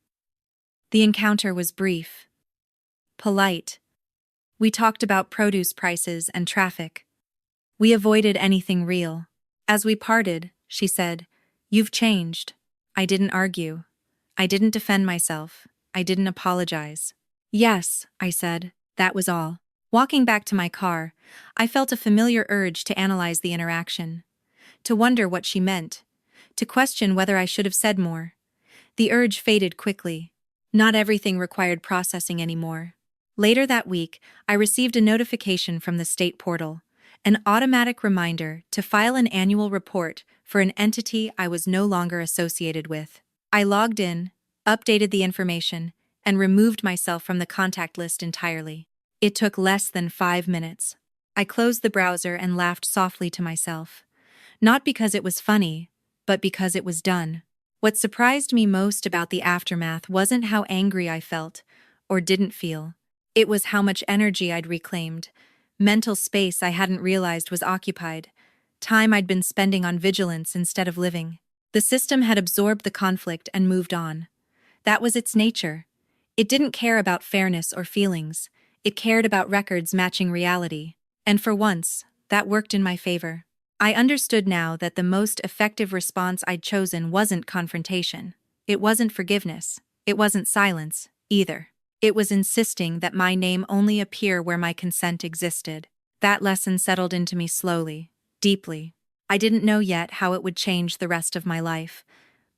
The encounter was brief, polite. We talked about produce prices and traffic. We avoided anything real. As we parted, she said, "You've changed." I didn't argue. I didn't defend myself. I didn't apologize. Yes, I said, that was all. Walking back to my car, I felt a familiar urge to analyze the interaction, to wonder what she meant, to question whether I should have said more. The urge faded quickly. Not everything required processing anymore. Later that week, I received a notification from the state portal, an automatic reminder to file an annual report for an entity I was no longer associated with. I logged in, updated the information, and removed myself from the contact list entirely. It took less than 5 minutes. I closed the browser and laughed softly to myself. Not because it was funny, but because it was done. What surprised me most about the aftermath wasn't how angry I felt, or didn't feel. It was how much energy I'd reclaimed, mental space I hadn't realized was occupied, time I'd been spending on vigilance instead of living. The system had absorbed the conflict and moved on. That was its nature. It didn't care about fairness or feelings. It cared about records matching reality. And for once, that worked in my favor. I understood now that the most effective response I'd chosen wasn't confrontation. It wasn't forgiveness. It wasn't silence, either. It was insisting that my name only appear where my consent existed. That lesson settled into me slowly, deeply. I didn't know yet how it would change the rest of my life,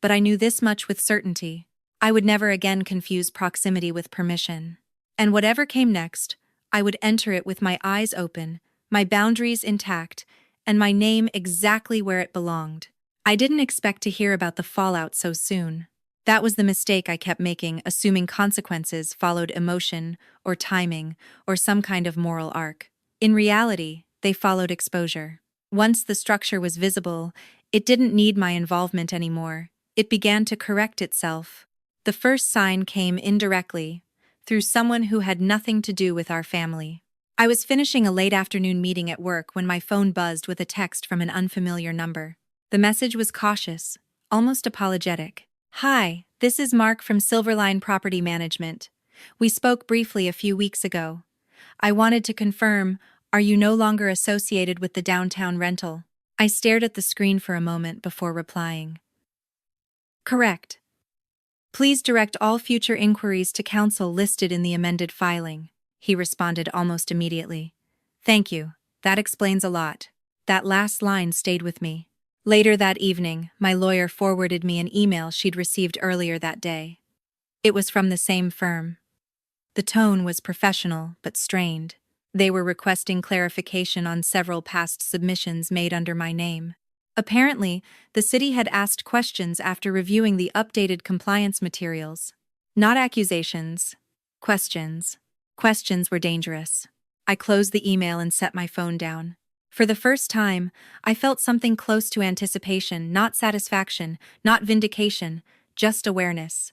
but I knew this much with certainty. I would never again confuse proximity with permission. And whatever came next, I would enter it with my eyes open, my boundaries intact, and my name exactly where it belonged. I didn't expect to hear about the fallout so soon. That was the mistake I kept making, assuming consequences followed emotion, or timing, or some kind of moral arc. In reality, they followed exposure. Once the structure was visible, it didn't need my involvement anymore. It began to correct itself. The first sign came indirectly, through someone who had nothing to do with our family. I was finishing a late afternoon meeting at work when my phone buzzed with a text from an unfamiliar number. The message was cautious, almost apologetic. "Hi, this is Mark from Silverline Property Management. We spoke briefly a few weeks ago. I wanted to confirm, are you no longer associated with the downtown rental?" I stared at the screen for a moment before replying. "Correct. Please direct all future inquiries to counsel listed in the amended filing," he responded almost immediately. "Thank you. That explains a lot." That last line stayed with me. Later that evening, my lawyer forwarded me an email she'd received earlier that day. It was from the same firm. The tone was professional but strained. They were requesting clarification on several past submissions made under my name. Apparently, the city had asked questions after reviewing the updated compliance materials. Not accusations, questions. Questions were dangerous. I closed the email and set my phone down. For the first time, I felt something close to anticipation, not satisfaction, not vindication, just awareness.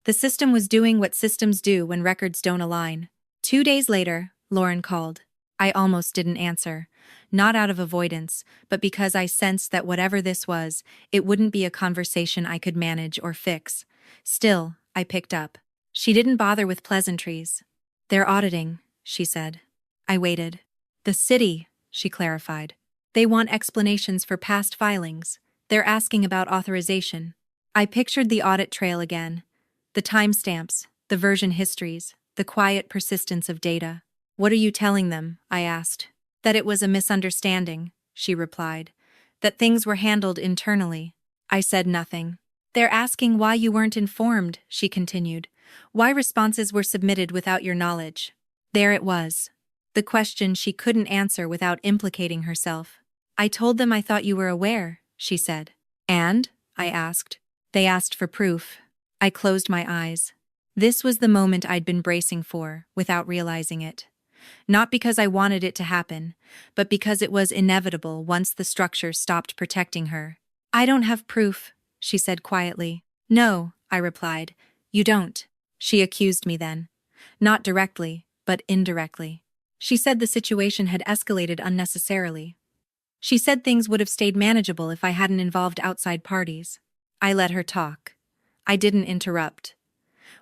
The system was doing what systems do when records don't align. 2 days later, Lauren called. I almost didn't answer, not out of avoidance, but because I sensed that whatever this was, it wouldn't be a conversation I could manage or fix. Still, I picked up. She didn't bother with pleasantries. They're auditing, she said. I waited. The city, she clarified. They want explanations for past filings. They're asking about authorization. I pictured the audit trail again. The timestamps, the version histories, the quiet persistence of data. What are you telling them? I asked. That it was a misunderstanding, she replied. That things were handled internally. I said nothing. They're asking why you weren't informed, she continued. Why responses were submitted without your knowledge. There it was. The question she couldn't answer without implicating herself. I told them I thought you were aware, she said. And? I asked. They asked for proof. I closed my eyes. This was the moment I'd been bracing for, without realizing it. Not because I wanted it to happen, but because it was inevitable once the structure stopped protecting her. I don't have proof, she said quietly. No, I replied. You don't. She accused me then. Not directly, but indirectly. She said the situation had escalated unnecessarily. She said things would have stayed manageable if I hadn't involved outside parties. I let her talk. I didn't interrupt.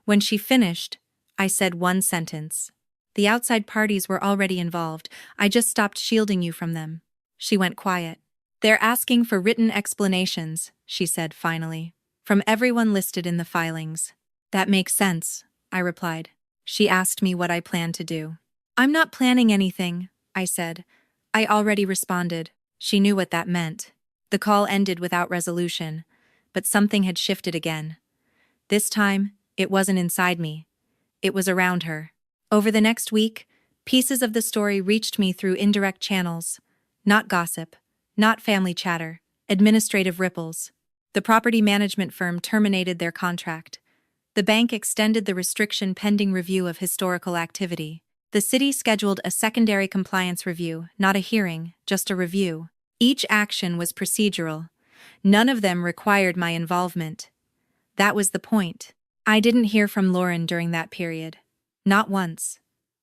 When she finished, I said one sentence. The outside parties were already involved. I just stopped shielding you from them. She went quiet. They're asking for written explanations, she said finally, from everyone listed in the filings. That makes sense, I replied. She asked me what I planned to do. I'm not planning anything, I said. I already responded. She knew what that meant. The call ended without resolution, but something had shifted again. This time, it wasn't inside me. It was around her. Over the next week, pieces of the story reached me through indirect channels. Not gossip, not family chatter, administrative ripples. The property management firm terminated their contract. The bank extended the restriction pending review of historical activity. The city scheduled a secondary compliance review, not a hearing, just a review. Each action was procedural. None of them required my involvement. That was the point. I didn't hear from Lauren during that period. Not once.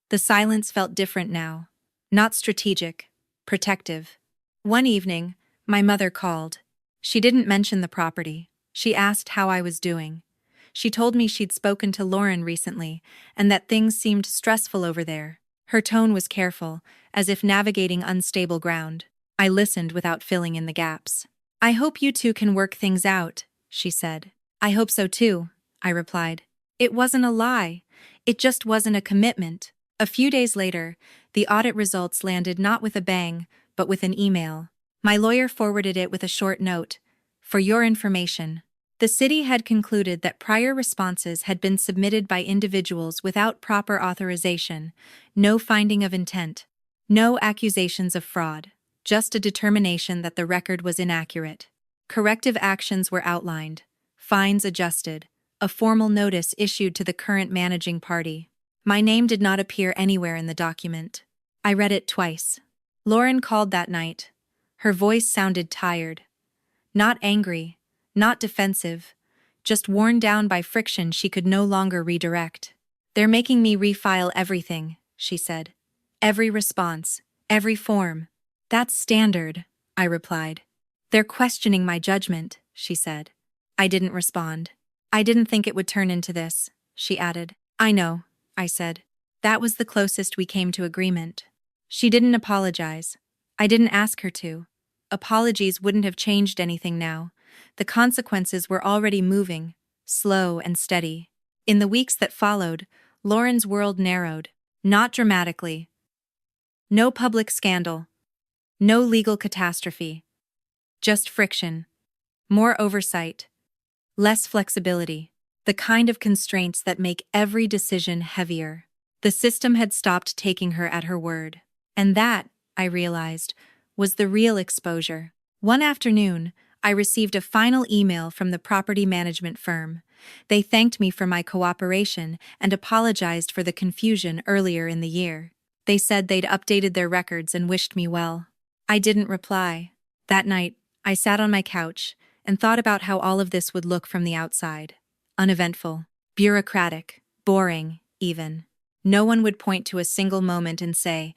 The silence felt different now. Not strategic, protective. One evening, my mother called. She didn't mention the property. She asked how I was doing. She told me she'd spoken to Lauren recently and that things seemed stressful over there. Her tone was careful, as if navigating unstable ground. I listened without filling in the gaps. I hope you two can work things out, she said. I hope so too, I replied. It wasn't a lie. It just wasn't a commitment. A few days later, the audit results landed not with a bang, but with an email. My lawyer forwarded it with a short note. For your information. The city had concluded that prior responses had been submitted by individuals without proper authorization, no finding of intent, no accusations of fraud, just a determination that the record was inaccurate. Corrective actions were outlined, fines adjusted, a formal notice issued to the current managing party. My name did not appear anywhere in the document. I read it twice. Lauren called that night. Her voice sounded tired. Not angry. Not defensive, just worn down by friction she could no longer redirect. They're making me refile everything, she said. Every response, every form. That's standard, I replied. They're questioning my judgment, she said. I didn't respond. I didn't think it would turn into this, she added. I know, I said. That was the closest we came to agreement. She didn't apologize. I didn't ask her to. Apologies wouldn't have changed anything now. The consequences were already moving, slow and steady. In the weeks that followed, Lauren's world narrowed, not dramatically. No public scandal. No legal catastrophe. Just friction. More oversight. Less flexibility. The kind of constraints that make every decision heavier. The system had stopped taking her at her word. And that, I realized, was the real exposure. One afternoon, I received a final email from the property management firm. They thanked me for my cooperation and apologized for the confusion earlier in the year. They said they'd updated their records and wished me well. I didn't reply. That night, I sat on my couch and thought about how all of this would look from the outside. Uneventful, bureaucratic, boring, even. No one would point to a single moment and say,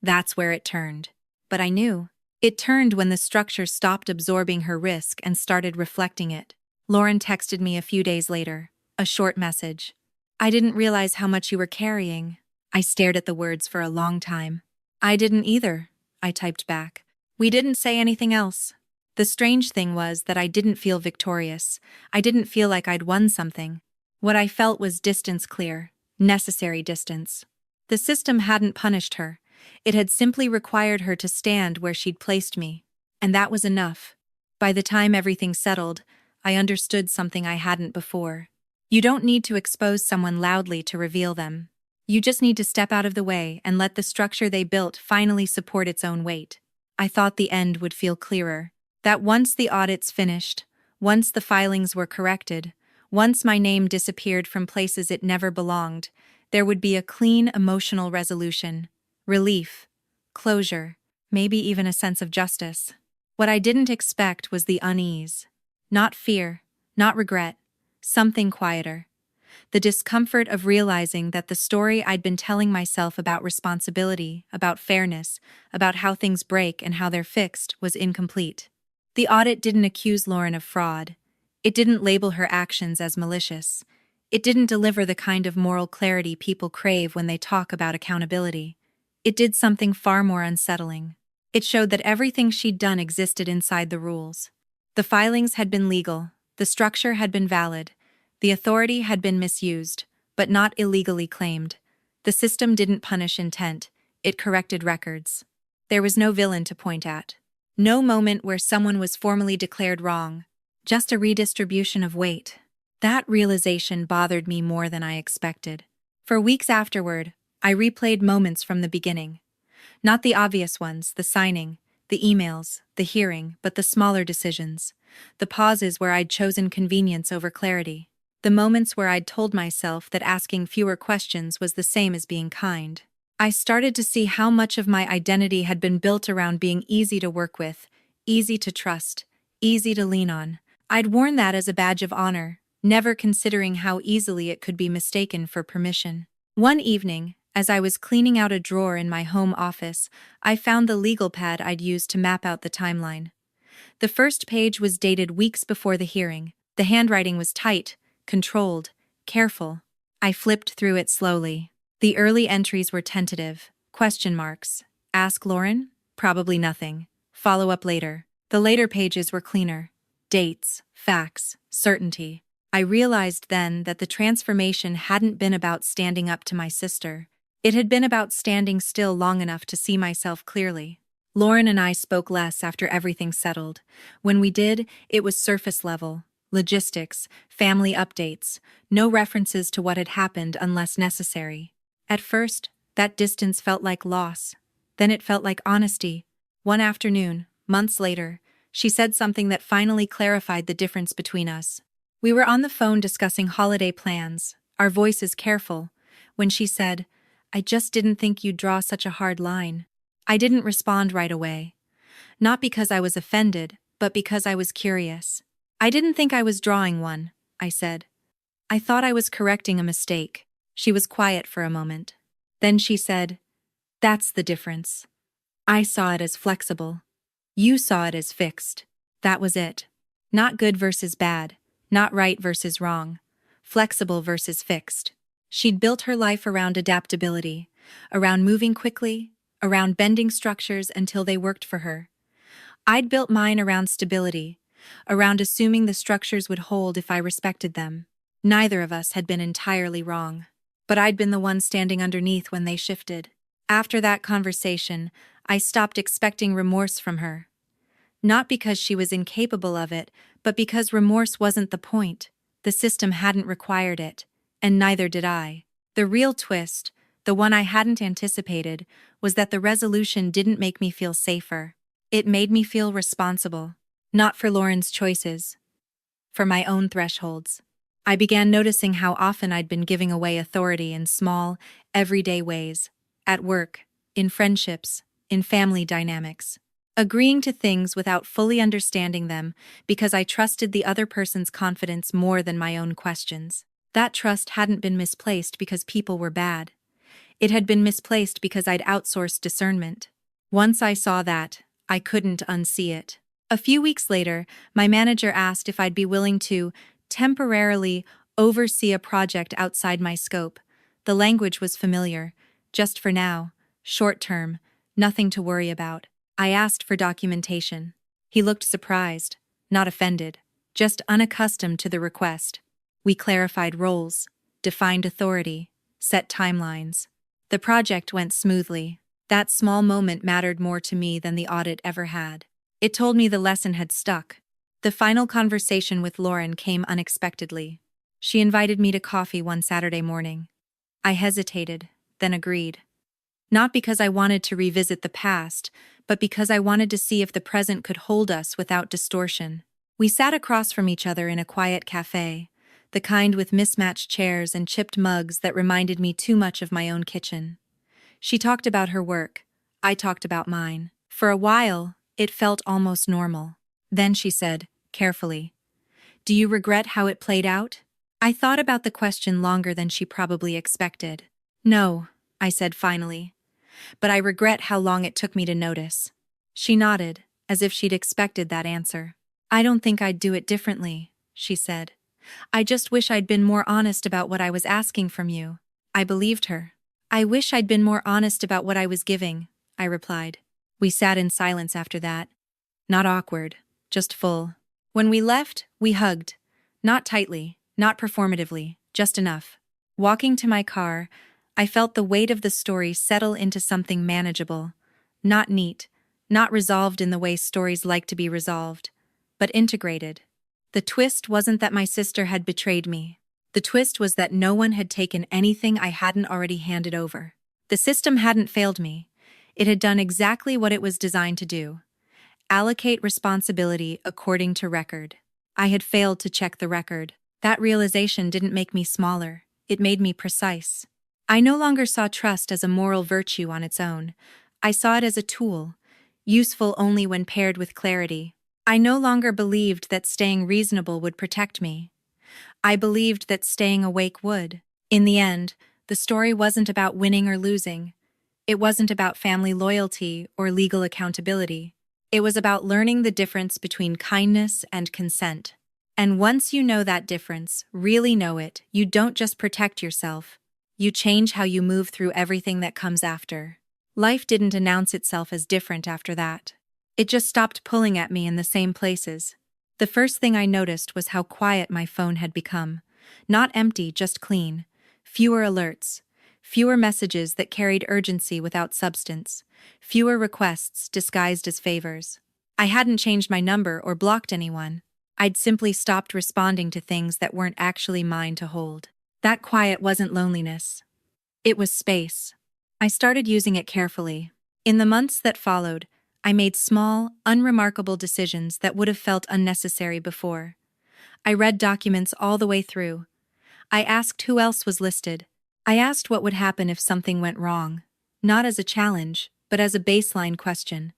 that's where it turned. But I knew. It turned when the structure stopped absorbing her risk and started reflecting it. Lauren texted me a few days later, A short message. I didn't realize how much you were carrying. I stared at the words for a long time. I didn't either, I typed back. We didn't say anything else. The strange thing was that I didn't feel victorious. I didn't feel like I'd won something. What I felt was distance clear, necessary distance. The system hadn't punished her. It had simply required her to stand where she'd placed me. And that was enough. By the time everything settled, I understood something I hadn't before. You don't need to expose someone loudly to reveal them. You just need to step out of the way and let the structure they built finally support its own weight. I thought the end would feel clearer. That once the audits finished, once the filings were corrected, once my name disappeared from places it never belonged, there would be a clean emotional resolution, relief, closure, maybe even a sense of justice. What I didn't expect was the unease. Not fear, not regret, something quieter. The discomfort of realizing that the story I'd been telling myself about responsibility, about fairness, about how things break and how they're fixed was incomplete. The audit didn't accuse Lauren of fraud. It didn't label her actions as malicious. It didn't deliver the kind of moral clarity people crave when they talk about accountability. It did something far more unsettling. It showed that everything she'd done existed inside the rules. The filings had been legal, the structure had been valid, the authority had been misused, but not illegally claimed. The system didn't punish intent, it corrected records. There was no villain to point at. No moment where someone was formally declared wrong, just a redistribution of weight. That realization bothered me more than I expected. For weeks afterward, I replayed moments from the beginning. Not the obvious ones, the signing, the emails, the hearing, but the smaller decisions. The pauses where I'd chosen convenience over clarity. The moments where I'd told myself that asking fewer questions was the same as being kind. I started to see how much of my identity had been built around being easy to work with, easy to trust, easy to lean on. I'd worn that as a badge of honor, never considering how easily it could be mistaken for permission. One evening, as I was cleaning out a drawer in my home office, I found the legal pad I'd used to map out the timeline. The first page was dated weeks before the hearing. The handwriting was tight, controlled, careful. I flipped through it slowly. The early entries were tentative. Question marks. Ask Lauren? Probably nothing. Follow up later. The later pages were cleaner. Dates, facts, certainty. I realized then that the transformation hadn't been about standing up to my sister. It had been about standing still long enough to see myself clearly. Lauren and I spoke less after everything settled. When we did, it was surface level. Logistics, family updates, no references to what had happened unless necessary. At first, that distance felt like loss. Then it felt like honesty. One afternoon, months later, she said something that finally clarified the difference between us. We were on the phone discussing holiday plans, our voices careful, when she said, "I just didn't think you'd draw such a hard line." I didn't respond right away. Not because I was offended, but because I was curious. "I didn't think I was drawing one," I said. "I thought I was correcting a mistake." She was quiet for a moment. Then she said, "That's the difference. I saw it as flexible. You saw it as fixed." That was it. Not good versus bad, not right versus wrong, flexible versus fixed. She'd built her life around adaptability, around moving quickly, around bending structures until they worked for her. I'd built mine around stability, around assuming the structures would hold if I respected them. Neither of us had been entirely wrong, but I'd been the one standing underneath when they shifted. After that conversation, I stopped expecting remorse from her. Not because she was incapable of it, but because remorse wasn't the point. The system hadn't required it, and neither did I. The real twist, the one I hadn't anticipated, was that the resolution didn't make me feel safer. It made me feel responsible. Not for Lauren's choices, for my own thresholds. I began noticing how often I'd been giving away authority in small, everyday ways. At work, in friendships, in family dynamics. Agreeing to things without fully understanding them because I trusted the other person's confidence more than my own questions. That trust hadn't been misplaced because people were bad. It had been misplaced because I'd outsourced discernment. Once I saw that, I couldn't unsee it. A few weeks later, my manager asked if I'd be willing to temporarily oversee a project outside my scope. The language was familiar. Just for now, short term, nothing to worry about. I asked for documentation. He looked surprised, not offended, just unaccustomed to the request. We clarified roles, defined authority, set timelines. The project went smoothly. That small moment mattered more to me than the audit ever had. It told me the lesson had stuck. The final conversation with Lauren came unexpectedly. She invited me to coffee one Saturday morning. I hesitated, then agreed. Not because I wanted to revisit the past, but because I wanted to see if the present could hold us without distortion. We sat across from each other in a quiet cafe, the kind with mismatched chairs and chipped mugs that reminded me too much of my own kitchen. She talked about her work. I talked about mine. For a while, it felt almost normal. Then she said, carefully, "Do you regret how it played out?" I thought about the question longer than she probably expected. "No," I said finally, "but I regret how long it took me to notice." She nodded, as if she'd expected that answer. "I don't think I'd do it differently," she said. "I just wish I'd been more honest about what I was asking from you." I believed her. "I wish I'd been more honest about what I was giving," I replied. We sat in silence after that. Not awkward, just full. When we left, we hugged. Not tightly, not performatively, just enough. Walking to my car, I felt the weight of the story settle into something manageable. Not neat, not resolved in the way stories like to be resolved, but integrated. The twist wasn't that my sister had betrayed me. The twist was that no one had taken anything I hadn't already handed over. The system hadn't failed me. It had done exactly what it was designed to do: allocate responsibility according to record. I had failed to check the record. That realization didn't make me smaller. It made me precise. I no longer saw trust as a moral virtue on its own. I saw it as a tool, useful only when paired with clarity. I no longer believed that staying reasonable would protect me. I believed that staying awake would. In the end, the story wasn't about winning or losing. It wasn't about family loyalty or legal accountability. It was about learning the difference between kindness and consent. And once you know that difference, really know it, you don't just protect yourself. You change how you move through everything that comes after. Life didn't announce itself as different after that. It just stopped pulling at me in the same places. The first thing I noticed was how quiet my phone had become. Not empty, just clean. Fewer alerts. Fewer messages that carried urgency without substance. Fewer requests disguised as favors. I hadn't changed my number or blocked anyone. I'd simply stopped responding to things that weren't actually mine to hold. That quiet wasn't loneliness. It was space. I started using it carefully. In the months that followed, I made small, unremarkable decisions that would have felt unnecessary before. I read documents all the way through. I asked who else was listed. I asked what would happen if something went wrong, not as a challenge, but as a baseline question.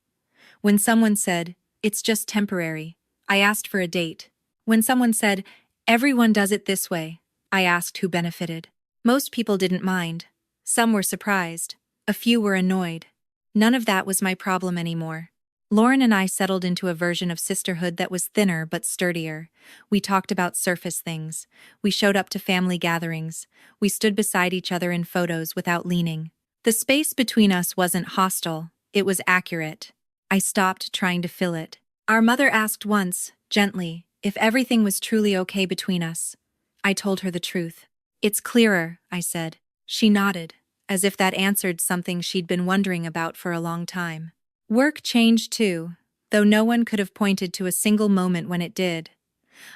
When someone said, "It's just temporary," I asked for a date. When someone said, "Everyone does it this way," I asked who benefited. Most people didn't mind. Some were surprised. A few were annoyed. None of that was my problem anymore. Lauren and I settled into a version of sisterhood that was thinner but sturdier. We talked about surface things. We showed up to family gatherings. We stood beside each other in photos without leaning. The space between us wasn't hostile. It was accurate. I stopped trying to fill it. Our mother asked once, gently, if everything was truly okay between us. I told her the truth. "It's clearer," I said. She nodded, as if that answered something she'd been wondering about for a long time. Work changed too, though no one could have pointed to a single moment when it did.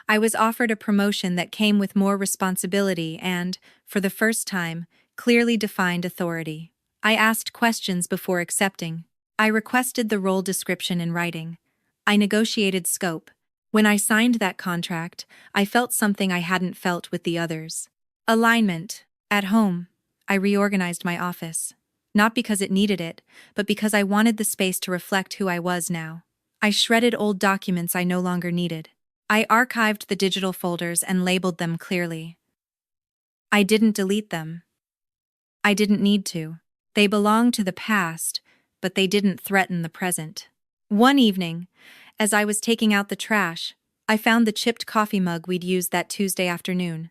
I was offered a promotion that came with more responsibility and, for the first time, clearly defined authority. I asked questions before accepting. I requested the role description in writing. I negotiated scope. When I signed that contract, I felt something I hadn't felt with the others. Alignment. At home, I reorganized my office. Not because it needed it, but because I wanted the space to reflect who I was now. I shredded old documents I no longer needed. I archived the digital folders and labeled them clearly. I didn't delete them. I didn't need to. They belonged to the past, but they didn't threaten the present. One evening, as I was taking out the trash, I found the chipped coffee mug we'd used that Tuesday afternoon.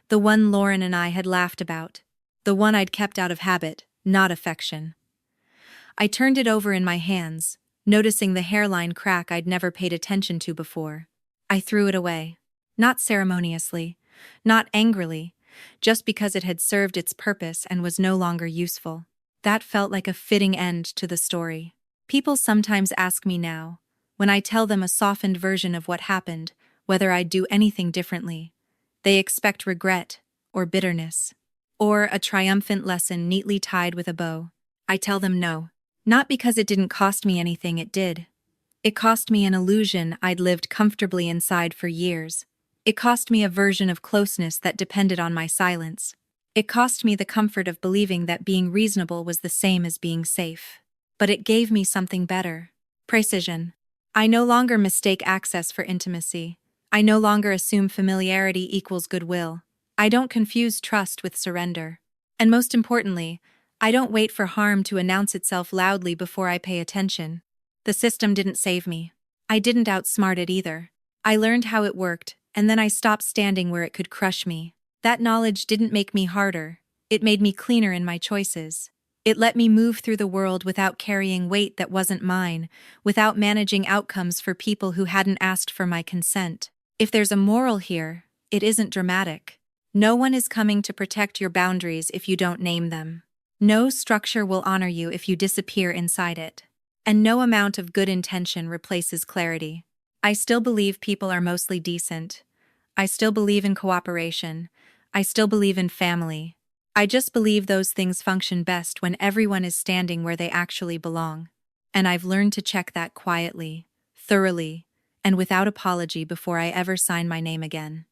The one Lauren and I had laughed about. The one I'd kept out of habit, not affection. I turned it over in my hands, noticing the hairline crack I'd never paid attention to before. I threw it away. Not ceremoniously, not angrily, just because it had served its purpose and was no longer useful. That felt like a fitting end to the story. People sometimes ask me now, when I tell them a softened version of what happened, whether I'd do anything differently. They expect regret, or bitterness, or a triumphant lesson neatly tied with a bow. I tell them no. Not because it didn't cost me anything, it did. It cost me an illusion I'd lived comfortably inside for years. It cost me a version of closeness that depended on my silence. It cost me the comfort of believing that being reasonable was the same as being safe. But it gave me something better. Precision. I no longer mistake access for intimacy. I no longer assume familiarity equals goodwill. I don't confuse trust with surrender. And most importantly, I don't wait for harm to announce itself loudly before I pay attention. The system didn't save me. I didn't outsmart it either. I learned how it worked, and then I stopped standing where it could crush me. That knowledge didn't make me harder. It made me cleaner in my choices. It let me move through the world without carrying weight that wasn't mine, without managing outcomes for people who hadn't asked for my consent. If there's a moral here, it isn't dramatic. No one is coming to protect your boundaries if you don't name them. No structure will honor you if you disappear inside it. And no amount of good intention replaces clarity. I still believe people are mostly decent. I still believe in cooperation. I still believe in family. I just believe those things function best when everyone is standing where they actually belong. And I've learned to check that quietly, thoroughly, and without apology before I ever sign my name again.